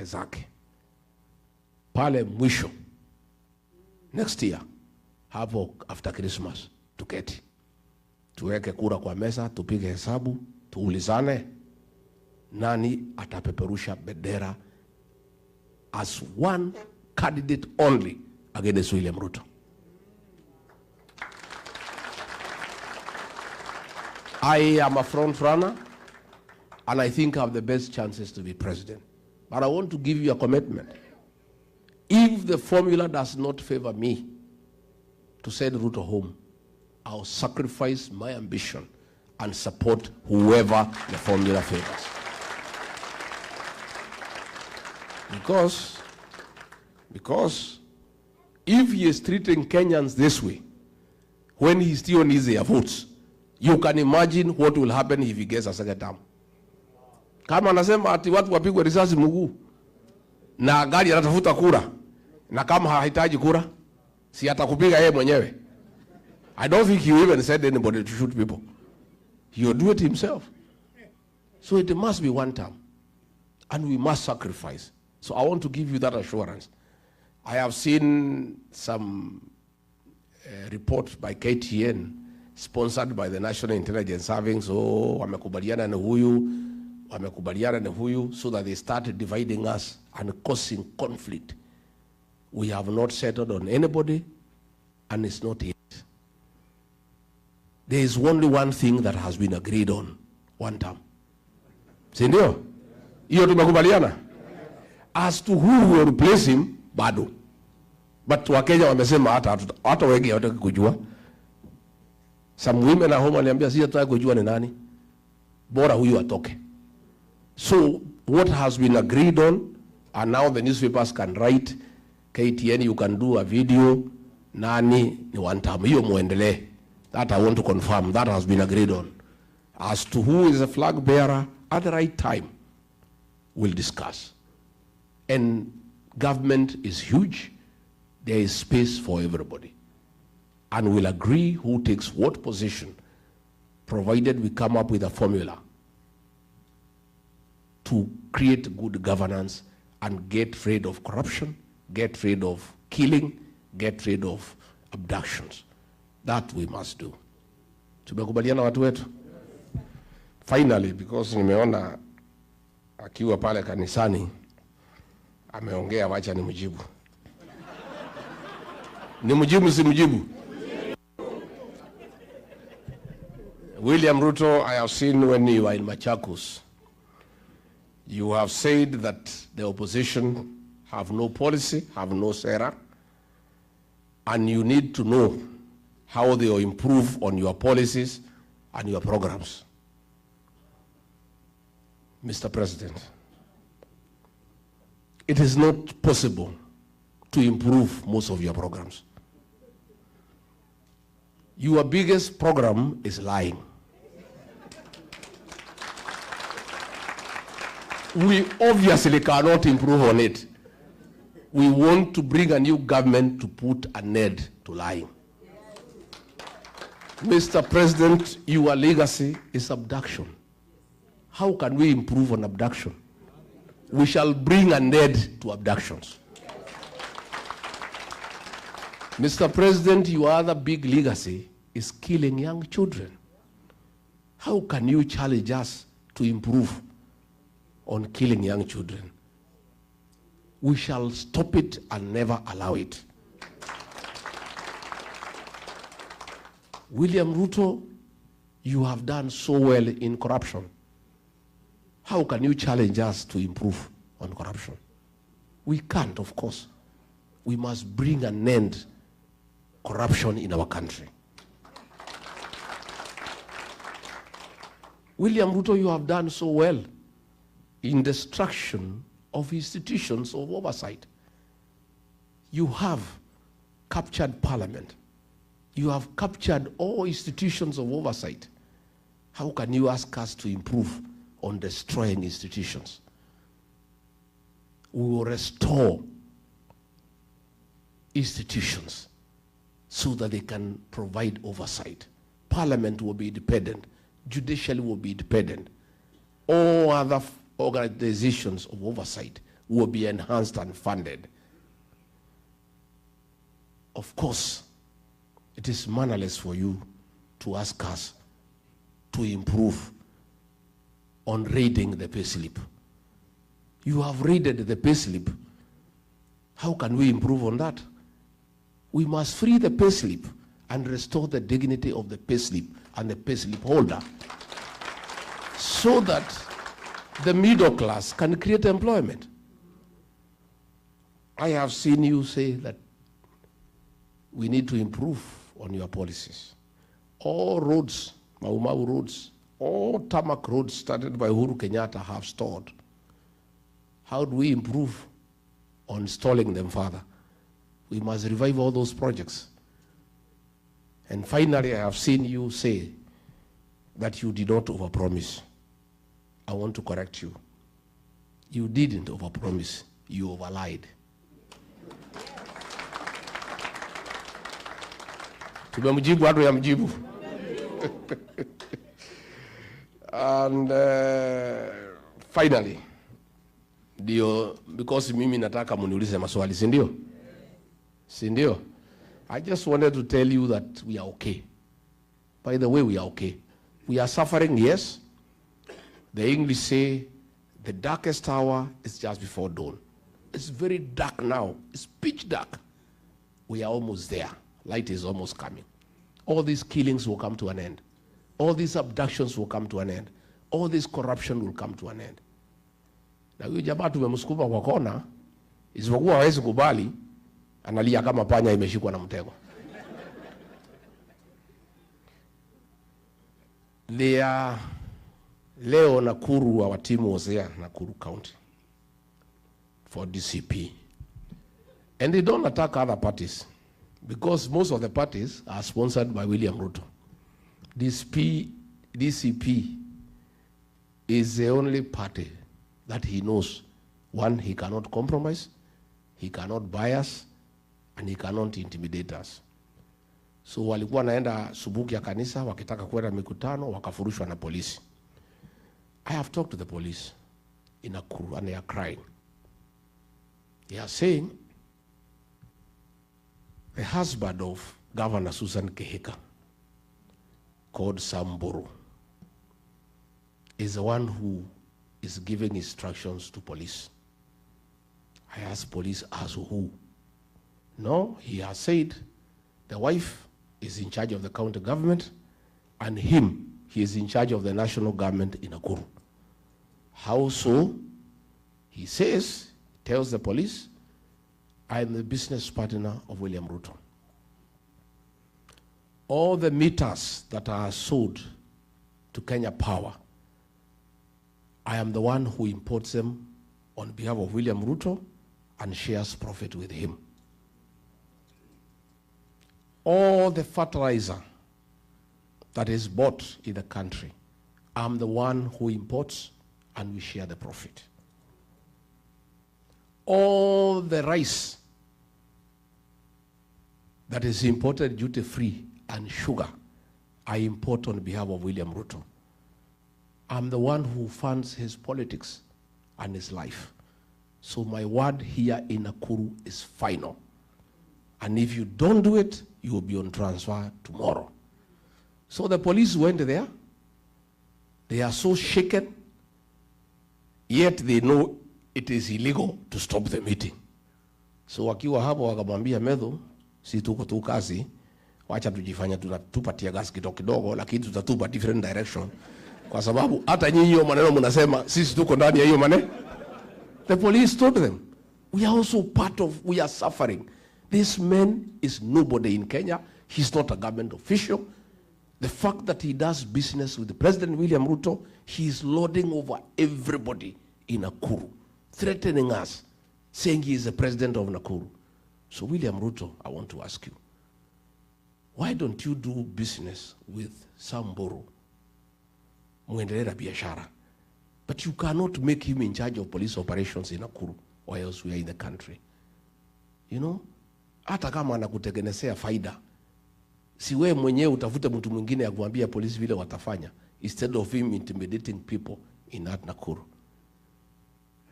zake. Pale mwisho, next year, hapo after Christmas, tuketi. Tuweke kura kwa mesa, tupige hesabu, tuulizane nani atapeperusha bendera as one candidate only against William Ruto. I am a front runner and I think I have the best chances to be president. But I want to give you a commitment. If the formula does not favor me to send Ruto home, I'll sacrifice my ambition and support whoever the formula favors. Because if he is treating Kenyans this way, when he still needs their votes, You can imagine what will happen if he gets a second term. Kama anasema ati watu wapigwe risasi mguu na gari anatafuta kura, na kama hahitaji kura, si atakupiga yeye mwenyewe. I don't think he even said anybody to shoot people. He'll do it himself. So it must be one term. And we must sacrifice. So I want to give you that assurance. I have seen some report by KTN, sponsored by the National Intelligence Service. So wamekubaliana na huyu, so that they started dividing us and causing conflict. We have not settled on anybody, and it's not yet. There is only one thing that has been agreed on, one term. Si ndio? Hiyo tumekubaliana. As to who will replace him, bado. But Wakenya wamesema hata wengi hawataki kujua. Some women at home waliambia si hataki kujua ni nani. Bora huyu atoke. So what has been agreed on, and now the newspapers can write, KTN, you can do a video, nani ni one term. Hiyo muendelee. That I want to confirm. That has been agreed on. As to who is a flag bearer, at the right time, we'll discuss. And government is huge. There is space for everybody. And we'll agree who takes what position, provided we come up with a formula to create good governance and get rid of corruption, get rid of killing, get rid of abductions. That we must do. Tumekubaliana watu wetu? Finally, because nimeona akiwa pale kanisani ameongea, wacha nimjibu. Nimjibu si mjibu? William Ruto, I have seen when you were in Machakos, you have said that the opposition have no policy, have no sera, and you need to know how they will improve on your policies and your programs. Mr. President, it is not possible to improve most of your programs. Your biggest program is lying. We obviously cannot improve on it. We want to bring a new government to put an end to lying. Mr. President, your legacy is abduction. How can we improve on abduction? We shall bring an end to abductions. Mr. President, your other big legacy is killing young children. How can you challenge us to improve on killing young children? We shall stop it and never allow it. William Ruto, you have done so well in corruption. How can you challenge us to improve on corruption? We can't, of course. We must bring an end to corruption in our country. William Ruto, you have done so well in destruction of institutions of oversight. You have captured parliament. You have captured all institutions of oversight. How can you ask us to improve on destroying institutions? We will restore institutions so that they can provide oversight. Parliament will be independent. Judiciary will be independent. All other organizations of oversight will be enhanced and funded. Of course, it is mannerless for you to ask us to improve on raiding the payslip. You have raided the payslip. How can we improve on that? We must free the payslip and restore the dignity of the payslip and the payslip holder so that the middle class can create employment. I have seen you say that we need to improve on your policies. All roads, Mau roads, all tarmac roads started by Uhuru Kenyatta have stalled. How do we improve on stalling them further? We must revive all those projects. And finally, I have seen you say that you did not overpromise. I want to correct you. You didn't overpromise, you overlied. Tumemjibu watu ya mjibu. And finally, because mimi nataka muniulize maswali, si ndio? Si ndio? I just wanted to tell you that we are okay. By the way, we are okay. We are suffering, yes. The English say the darkest hour is just before dawn. It's very dark now. It's pitch dark. We are almost there. Light is almost coming. All these killings will come to an end. All these abductions will come to an end. All this corruption will come to an end. Na huyu jamaa tumemsukuma kwa kona, isipokuwa hawezi kubali, analia kama panya imeshikwa na mtego. Leo Nakuru, our team was there, Nakuru County, for DCP. And they don't attack other parties, because most of the parties are sponsored by William Ruto. DCP is the only party that he knows. One, he cannot compromise, he cannot bias, and he cannot intimidate us. So walikuwa naenda subuki ya kanisa, wakitaka kwenda mikutano, wakafurushwa na polisi. I have talked to the police in Nakuru, and they are crying. They are saying the husband of Governor Susan Kehika, called Samburu, is the one who is giving instructions to police. I asked police, as who? No, he has said the wife is in charge of the county government, and he is in charge of the national government in Nakuru. How so? He says, tells the police, I am the business partner of William Ruto. All the meters that are sold to Kenya Power, I am the one who imports them on behalf of William Ruto and shares profit with him. All the fertilizer that is bought in the country, I'm the one who imports and we share the profit. All the rice that is imported duty-free and sugar, I import on behalf of William Ruto. I'm the one who funds his politics and his life. So my word here in Nakuru is final. And if you don't do it, you will be on transfer tomorrow. So the police went there. They are so shaken, yet they know it is illegal to stop the meeting. So wakiwa hapo wakamwambia Medho, si tuko tu kazi, wacha tujifanya tunatupatia gas kidogo kidogo, lakini tutatupa different direction. Kwa sababu hata nyinyi hiyo maneno mnasema sisi tuko ndani ya hiyo maneno. The police told them, we are also part of, we are suffering. This man is nobody in Kenya. He's not a government official. The fact that he does business with the President William Ruto, he is lording over everybody in Nakuru, threatening us, saying he is the president of Nakuru. So William Ruto, I want to ask you, why don't you do business with Samburu, muendelea biashara? But you cannot make him in charge of police operations in Nakuru or elsewhere in the country. You know? Hata kama anakutengenezea faida, si wewe mwenyewe utafute mtu mwingine ya kumwambia polisi vile watafanya, instead of him intimidating people in that Nakuru.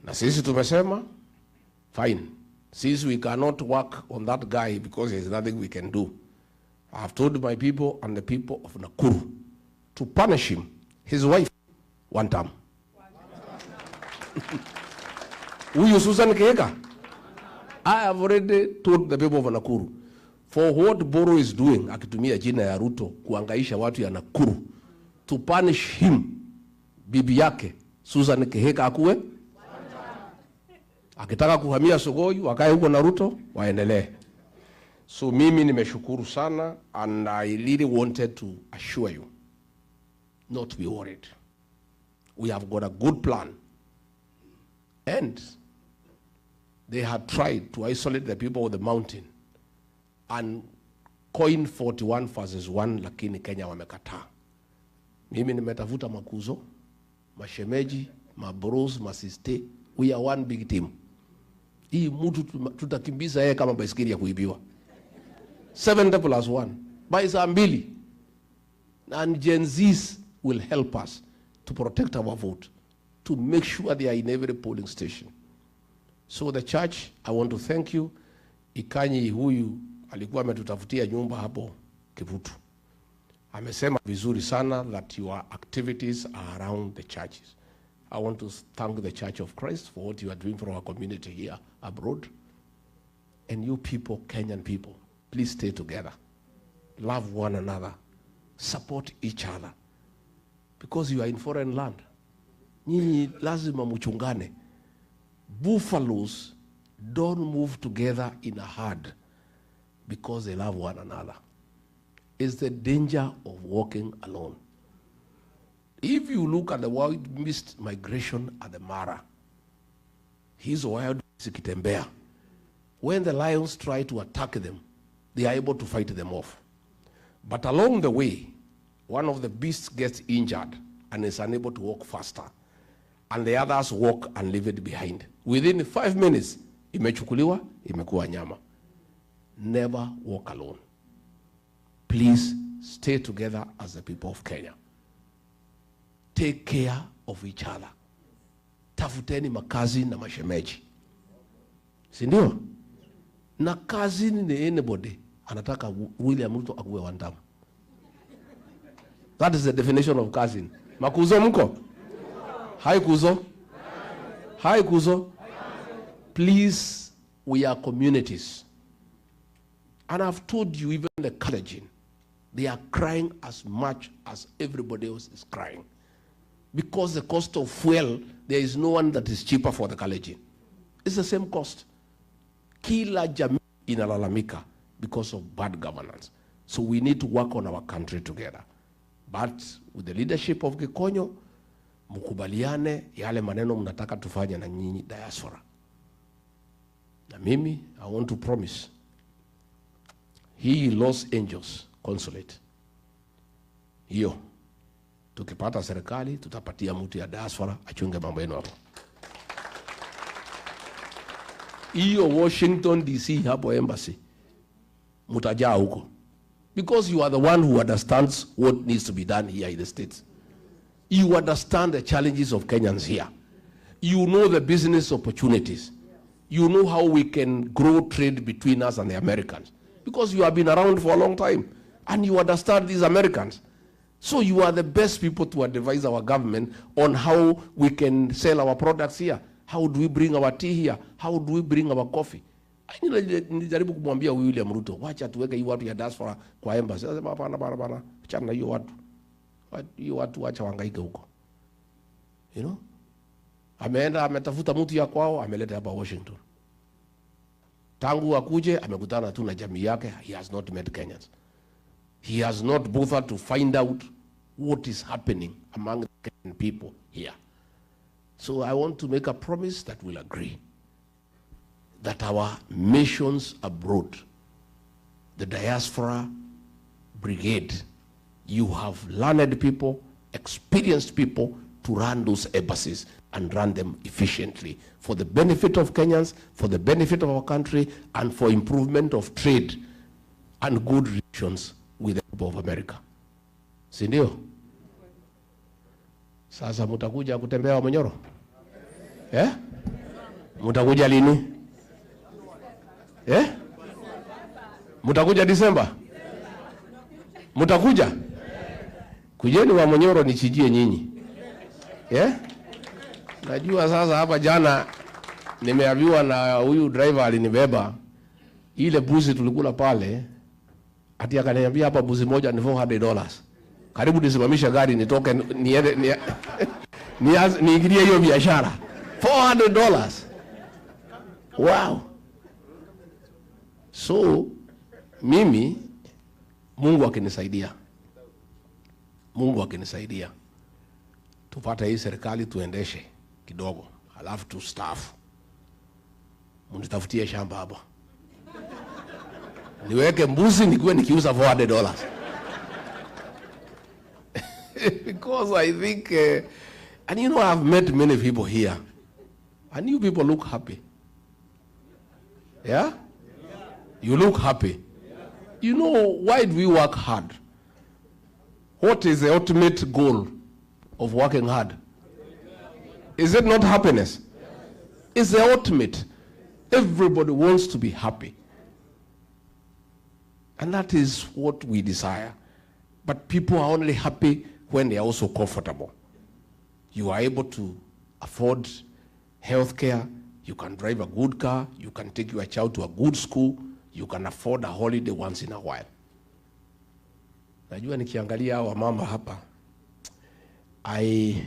Na sisi tumesema, fine. Since we cannot work on that guy because there's nothing we can do, I have told my people and the people of Nakuru to punish him, his wife, one term. Huyu Susan Kehika, I have already told the people of Nakuru, for what Boro is doing, akitumia jina ya Ruto kuangaisha watu ya Nakuru, to punish him, bibi yake, Susan Kehika akuwe, akitaka kuhamia Sogoi, wakae huko na Ruto, waendelee. So mimi nimeshukuru sana, and I really wanted to assure you, not to be worried. We have got a good plan. And they had tried to isolate the people of the mountain and coin 41 versus 1, lakini Kenya wamekataa. Mimi nimetafuta makuzo, mashemeji, mabros, masiste. We are one big team. Hii mtu tutakimbiza yeye kama baisikeli ya kuibiwa. 70+1 by saa 2. And Gen Zs will help us to protect our vote, to make sure they are in every polling station. So the church, I want to thank you. Ikanyi huyu alikuwa ametutafutia nyumba hapo Kivutu. Amesema vizuri sana that your activities are around the churches. I want to thank the Church of Christ for what you are doing for our community here abroad. And you people, Kenyan people, please stay together. Love one another. Support each other. Because you are in foreign land. Nyinyi lazima muchungane. Buffaloes don't move together in a herd because they love one another. It's the danger of walking alone. If you look at the wild mist migration at the Mara, his wild zikitembea. When the lions try to attack them, they are able to fight them off. But along the way, one of the beasts gets injured and is unable to walk faster. And the others walk and leave it behind. Within 5 minutes, imechukuliwa, imekuwa nyama. Never walk alone. Please stay together as the people of Kenya. Take care of each other. Tafuteni makazi na mashemeji. Si ndio? Na kazi ni anybody anataka William Ruto akuwe wandamu. That is the definition of cousin. Makuzo mko? Hi kuzo. Hi kuzo. Please, we are communities. And I've told you, even the clergy, they are crying as much as everybody else is crying. Because the cost of fuel, there is no one that is cheaper for the clergy. It's the same cost. Kila jamii inalalamika because of bad governance. So we need to work on our country together. But with the leadership of Gikonyo, mukubaliane yale maneno mnataka tufanye na nyinyi diaspora. Na mimi, I want to promise, hii Los Angeles consulate, hiyo, tukipata serikali, tutapatia mtu ya diaspora, achunge mambo yenu hapo. Hiyo Washington DC hapo embassy, mutajaa huko. Because you are the one who understands what needs to be done here in the States. You understand the challenges of Kenyans here. You know the business opportunities. You know how we can grow trade between us and the Americans. Because you have been around for a long time. And you understand these Americans. So you are the best people to advise our government on how we can sell our products here. How do we bring our tea here? How do we bring our coffee? Nijaribu kumwambia William Ruto, wacha tuweke hii watu ya diaspora kwa embassy. Sasa bana, achana na hiyo watu. Hiyo watu wacha wangaike huko. You know? Ameenda ametafuta mtu ya kwao, ameleta hapa Washington. Tangu akuje amekutana tu na jamii yake, he has not met Kenyans. He has not bothered to find out what is happening among the Kenyan people here. So I want to make a promise that we'll agree that our missions abroad, the diaspora brigade, you have learned people, experienced people to run those embassies and run them efficiently for the benefit of Kenyans, for the benefit of our country, and for improvement of trade and good relations with the people of America. Si ndio? Sasa mutakuja kutembea wa Monyoro? Eh? Mutakuja lini? Eh? Mutakuja Disemba? Mutakuja? Kujeni wa Monyoro nichijie nyinyi. Eh? Najua sasa hapa jana nimeambiwa na huyu driver alinibeba ile buzi tulikula pale, ati akaniambia hapa buzi moja ni $400. Karibu nisimamisha gari nitoke niende niingilie hiyo biashara. $400. Wow. So mimi Mungu akinisaidia. Tupata hii serikali tuendeshe kidogo, alafu tustaafu. Mnitafutie shamba hapa. Niweke mbuzi nikuwe nikiuza $400. Because I think, and you know, I've met many people here, and you people look happy. Yeah? You look happy. You know, why do we work hard? What is the ultimate goal of working hard? Is it not happiness? It's the ultimate. Everybody wants to be happy. And that is what we desire. But people are only happy when they are also comfortable. You are able to afford health care, you can drive a good car, you can take your child to a good school, you can afford a holiday once in a while. Najua nikiangalia hawa mama hapa, I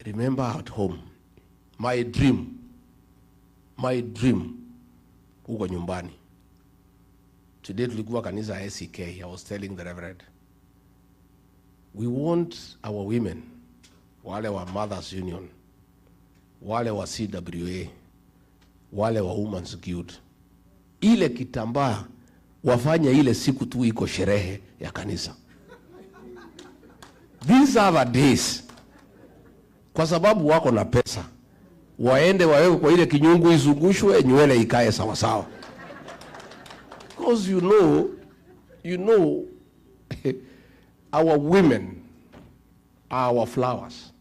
remember at home, my dream, huko nyumbani. Today tulikuwa kanisa ACK, I was telling the Reverend, we want our women, wale wa Mothers Union, wale wa CWA, wale wa Women's Guild, ile kitambaa wafanya ile siku tu iko sherehe ya kanisa. These are the days. Kwa sababu wako na pesa, waende wawewe kwa ile kinyungu izungushwe, nywele ikae sawa sawa. Because you know, our women are our flowers.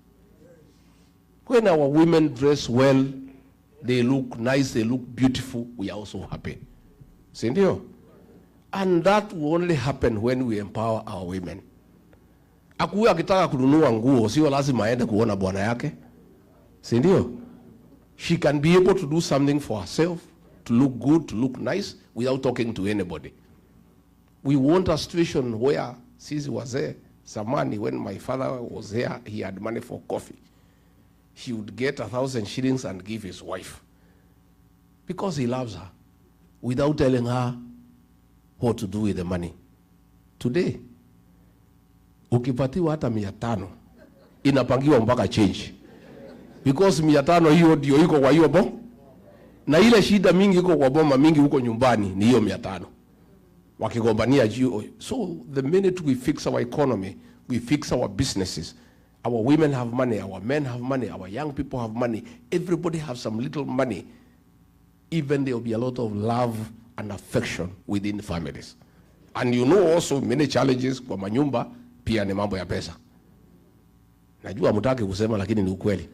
When our women dress well, they look nice, they look beautiful, we are also happy. Sindio? And that will only happen when we empower our women. Akuwe akitaka kununua nguo, sio lazima aende kuona bwana yake. Sindio? She can be able to do something for herself, to look good, to look nice, without talking to anybody. We want a situation where Sisi was there, zamani, when my father was here, he had money for coffee. He would get 1,000 shillings and give his wife. Because he loves her, without telling her what to do with the money. Today, ukipatiwa hata 500, inapangiwa mpaka change. Because 500 hiyo ndio iko kwa hiyo bo. Na ile shida mingi iko kwa boma mingi huko nyumbani ni hiyo 500. Wakigombania juu. So the minute we fix our economy, we fix our businesses, our women have money, our men have money, our young people have money, everybody has some little money, even there will be a lot of love and affection within families. And you know also many challenges kwa manyumba pia ni mambo ya pesa. Najua mtaki kusema lakini ni ukweli.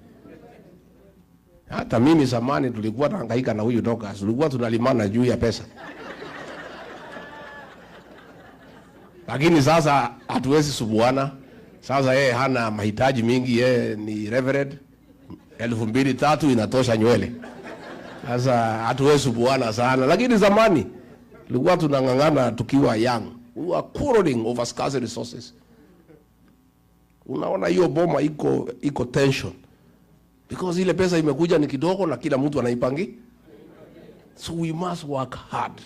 Hata mimi zamani tulikuwa tunahangaika na huyu Dracut, tulikuwa tunalimana juu ya pesa. Lakini sasa hatuwezi subuana. Sasa yeye hana mahitaji mingi, yeye ni reverend. 2,000-3,000 inatosha nywele. Sasa hatuwezi subuana sana. Lakini zamani tulikuwa tunangangana tukiwa young. We were quarreling over scarce resources. Unaona hiyo boma iko tension. Because ile pesa imekuja ni kidogo na kila mtu anaipangi. So we must work hard.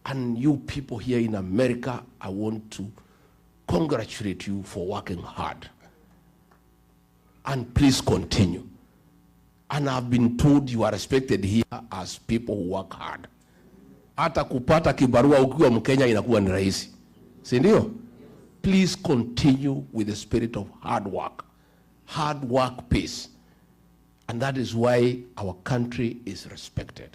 And you people here in America, I want to congratulate you for working hard. And please continue. And I've been told you are respected here as people who work hard. Hata kupata kibarua ukiwa Mkenya inakuwa ni rahisi. Si ndio? Please continue with the spirit of hard work. Hard work pays. And that is why our country is respected.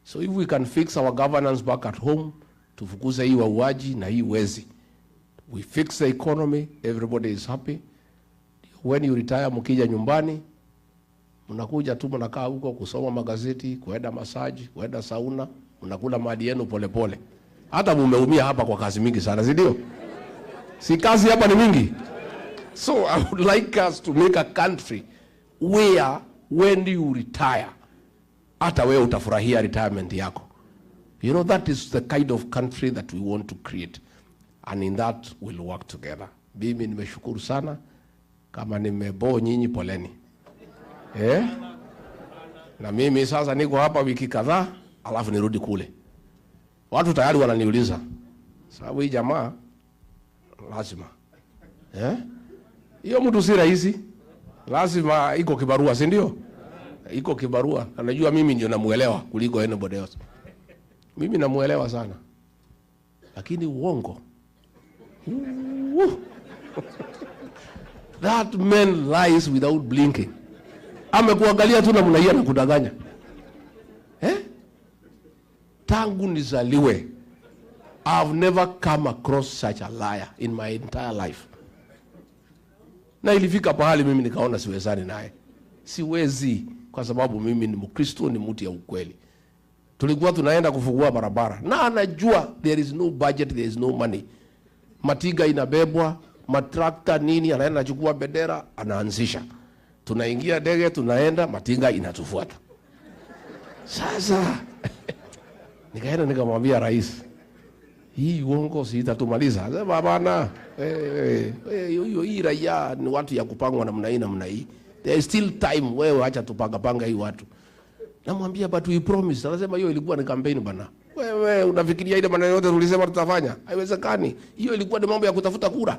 So if we can fix our governance back at home, tufukuze hii wauaji na hii wezi. We fix the economy, everybody is happy. When you retire mkija nyumbani, mnakuja tu mnakaa huko kusoma magazeti, kuenda massage, kuenda sauna, mnakula mali yenu pole pole. Hata mumeumia hapa kwa kazi mingi sana, si ndio? Si kazi hapa ni mingi. So I would like us to make a country where when you retire, hata wewe utafurahia retirement yako. You know, that is the kind of country that we want to create. And in that we'll work together. Mimi nimeshukuru sana. Kama nimebo nyinyi poleni. Na mimi sasa niko hapa wiki kadhaa, alafu nirudi kule. Watu tayari wananiuliza, sababu hii jamaa lazima. Hiyo mtu si rahisi. Lazima iko kibarua, si ndio? Iko kibarua. Anajua mimi ndio namuelewa kuliko anybody else. Mimi namuelewa sana. Lakini uongo. Woo. That man lies without blinking. Amekuangalia tu namna hiyo na kudanganya. Tangu nizaliwe, I've never come across such a liar in my entire life. Na ilifika pahali mimi nikaona siwezani naye. Siwezi, kwa sababu mimi ni Mkristo, ni mtu ya ukweli. Tulikuwa tunaenda kufungua barabara, na anajua there is no budget, there is no money. Matiga inabebwa, matrakta nini, anaenda anachukua bendera, anaanzisha. Tunaingia ndege, tunaenda, matiga inatufuata. Sasa nikaenda nikamwambia rais, hii uongo sitatumaliza. Sema bana, hii raia ni watu ya kupangwa namna hii. There is still time, wewe acha tupanga hii watu. Namwambia but we promise. Anasema hiyo ilikuwa ni campaign bana. Wewe unafikiria ile maneno yote tulisema tutafanya? Haiwezekani. Hiyo ilikuwa ni mambo ya kutafuta kura.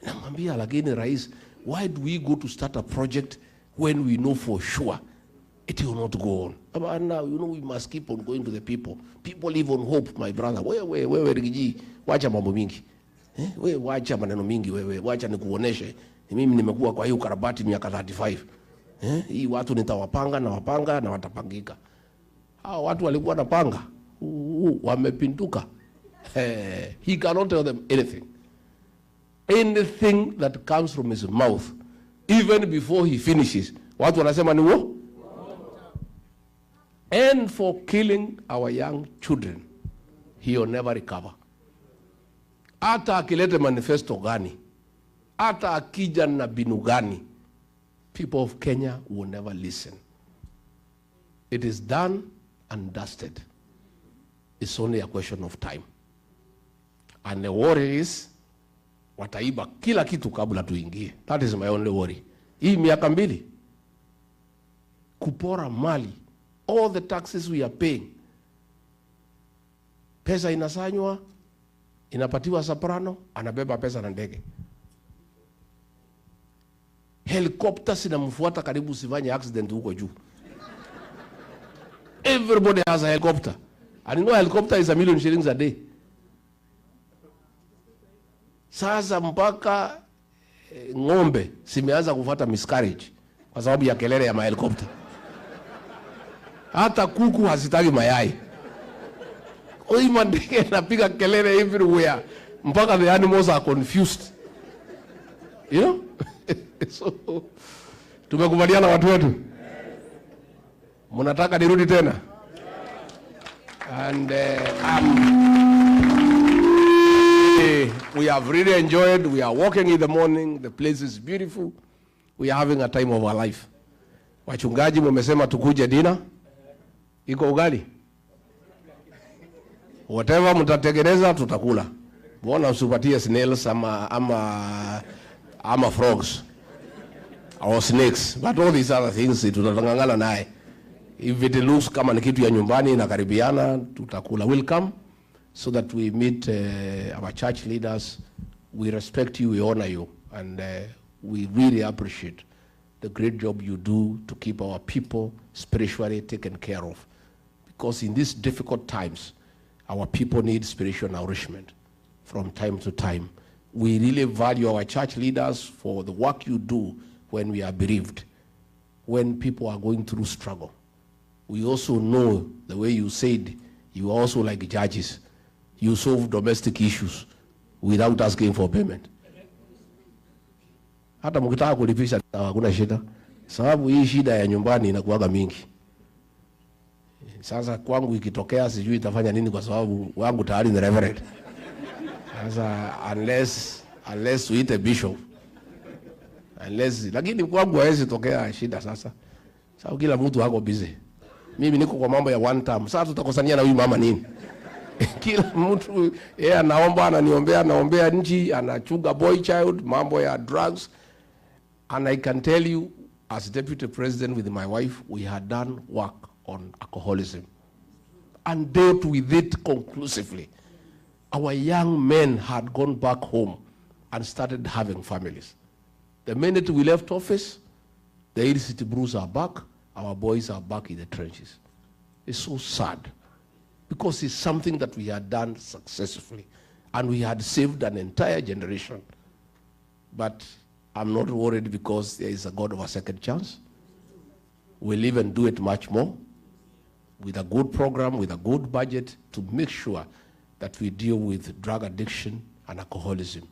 Namwambia lakini rais, why do we go to start a project when we know for sure it will not go on? But now, we must keep on going to the people. People live on hope, my brother. Wewe Rigiji, wacha mambo mingi. Wewe wacha maneno mingi wewe. Wacha nikuoneshe. Mimi nimekuwa kwa hiyo karabati miaka 35. Hii watu nitawapanga na watapangika. Hao watu walikuwa napanga. Wamepinduka. He cannot tell them anything. Anything that comes from his mouth, even before he finishes, watu wanasema ni wo? And for killing our young children, he will never recover. Hata akilete manifesto gani, hata akija na binu gani, people of Kenya will never listen. It is done and dusted. It's only a question of time. And the worry is, wataiba kila kitu kabla tuingie. That is my only worry. Hii miaka 2, kupora mali, all the taxes we are paying. Pesa inasanywa, inapatiwa soprano, anabeba pesa na ndege. Helicopters inamfuata karibu usifanye accident huko juu. Everybody has a helicopter. And you know, a helicopter is $1 million a day. Sasa mpaka ng'ombe simeanza kufuata miscarriage kwa sababu ya kelele ya mahelikopta. Hata kuku hazitaki mayai. Oi mandege napiga kelele everywhere mpaka the animals are confused. You know? So tumekubaliana watu wetu. Mnataka nirudi tena? And we have really enjoyed. We are walking in the morning. The place is beautiful. We are having a time of our life. Wachungaji mmesema tukuje dina. Iko ugali? Whatever mtatengeneza tutakula. Mbona usipatie snails ama frogs or snakes? But all these other things tutangangana naye. If it looks kama ni kitu ya nyumbani na karibiana, tutakula. We'll come so that we meet our church leaders. We respect you, we honor you, and we really appreciate the great job you do to keep our people spiritually taken care of. Because in these difficult times, our people need spiritual nourishment from time to time. We really value our church leaders for the work you do when we are bereaved, when people are going through struggle. We also know, the way you said, you are also like judges. You solve domestic issues without asking for payment. Hata mkitaka kulipisha hakuna shida. Sababu hii shida ya nyumbani inakuwaga mingi. Sasa kwangu ikitokea sijui itafanya nini kwa sababu wangu tayari ni reverend. Sasa unless we eat a bishop. Lakini kwangu hawezi tokea shida sasa. Sababu kila mtu hako busy. Mimi niko kwa mambo ya one time. Sasa tutakosania na huyu mama nini? Kila mtu yeye anaomba, anaombea nchi, anachunga boy child, mambo ya drugs. And I can tell you, as deputy president with my wife, we had done work on alcoholism and dealt with it conclusively. Our young men had gone back home and started having families. The minute we left office, the illicit brews are back, our boys are back in the trenches. It's so sad, because it's something that we had done successfully. and we had saved an entire generation. But I'm not worried because there is a God of a second chance. We'll even do it much more with a good program, with a good budget to make sure that we deal with drug addiction and alcoholism.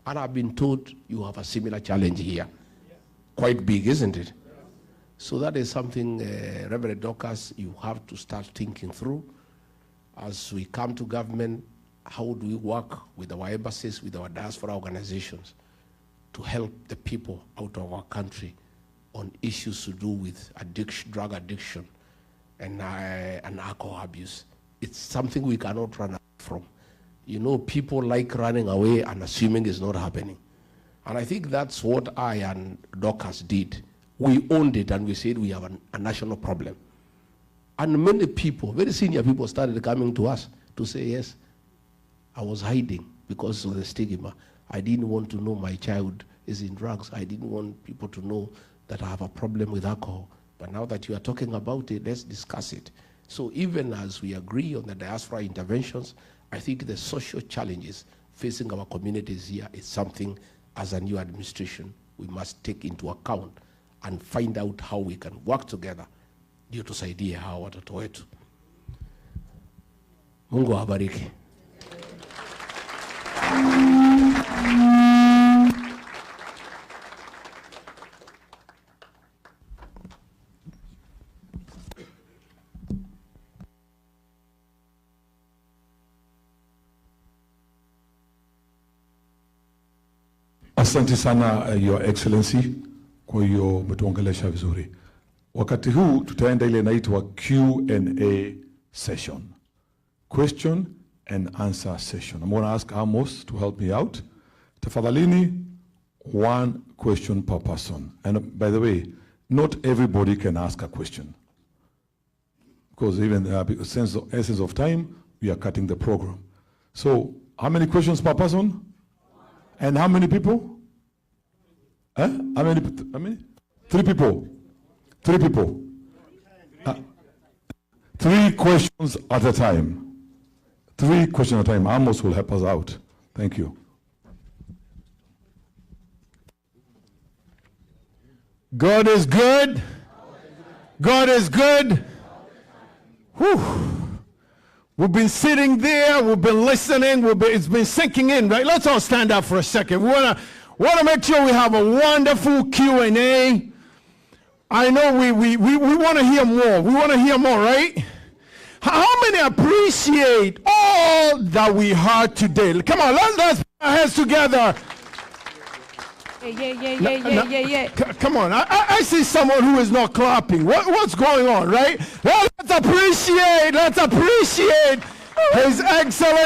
And I've been told you have a similar challenge here. Quite big, isn't it? So that is something, Reverend Dorcas, you have to start thinking through. As we come to government, how do we work with our embassies, with our diaspora organizations to help the people out of our country on issues to do with addiction, drug addiction, and alcohol abuse. It's something we cannot run away from. You know, people like running away and assuming it's not happening. And I think that's what I and Dorcas did. We owned it and we said we have a national problem. And many people, very senior people, started coming to us to say, yes, I was hiding because of the stigma. I didn't want to know my child is in drugs. I didn't want people to know that I have a problem with alcohol. But now that you are talking about it, let's discuss it. So even as we agree on the diaspora interventions, I think the social challenges facing our communities here is something as a new administration we must take into account and find out how we can work together ndio tusaidie hawa watoto wetu. Mungu awabariki. Asante sana, Your Excellency, kwa hiyo umetuongelesha vizuri. Wakati huu tutaenda ile inaitwa Q&A session. Question and answer session. I'm going to ask Amos to help me out. Tafadhalini, one question per person. And by the way, not everybody can ask a question. Because even essence of time, we are cutting the program. So, how many questions per person? And how many people? How many? 3 people. 3 people. 3 questions at a time. 3 questions at a time. Amos will help us out. Thank you. God is good. God is good. Whew. We've been sitting there, we've been listening, it's been sinking in, right? Let's all stand up for a second. We want to make sure we have a wonderful Q&A. I know we want to hear more. We want to hear more, right? How many appreciate all that we heard today? Come on, let's put our hands together. Yeah. Come on, I see someone who is not clapping. What's going on, right? Well, let's appreciate His Excellency.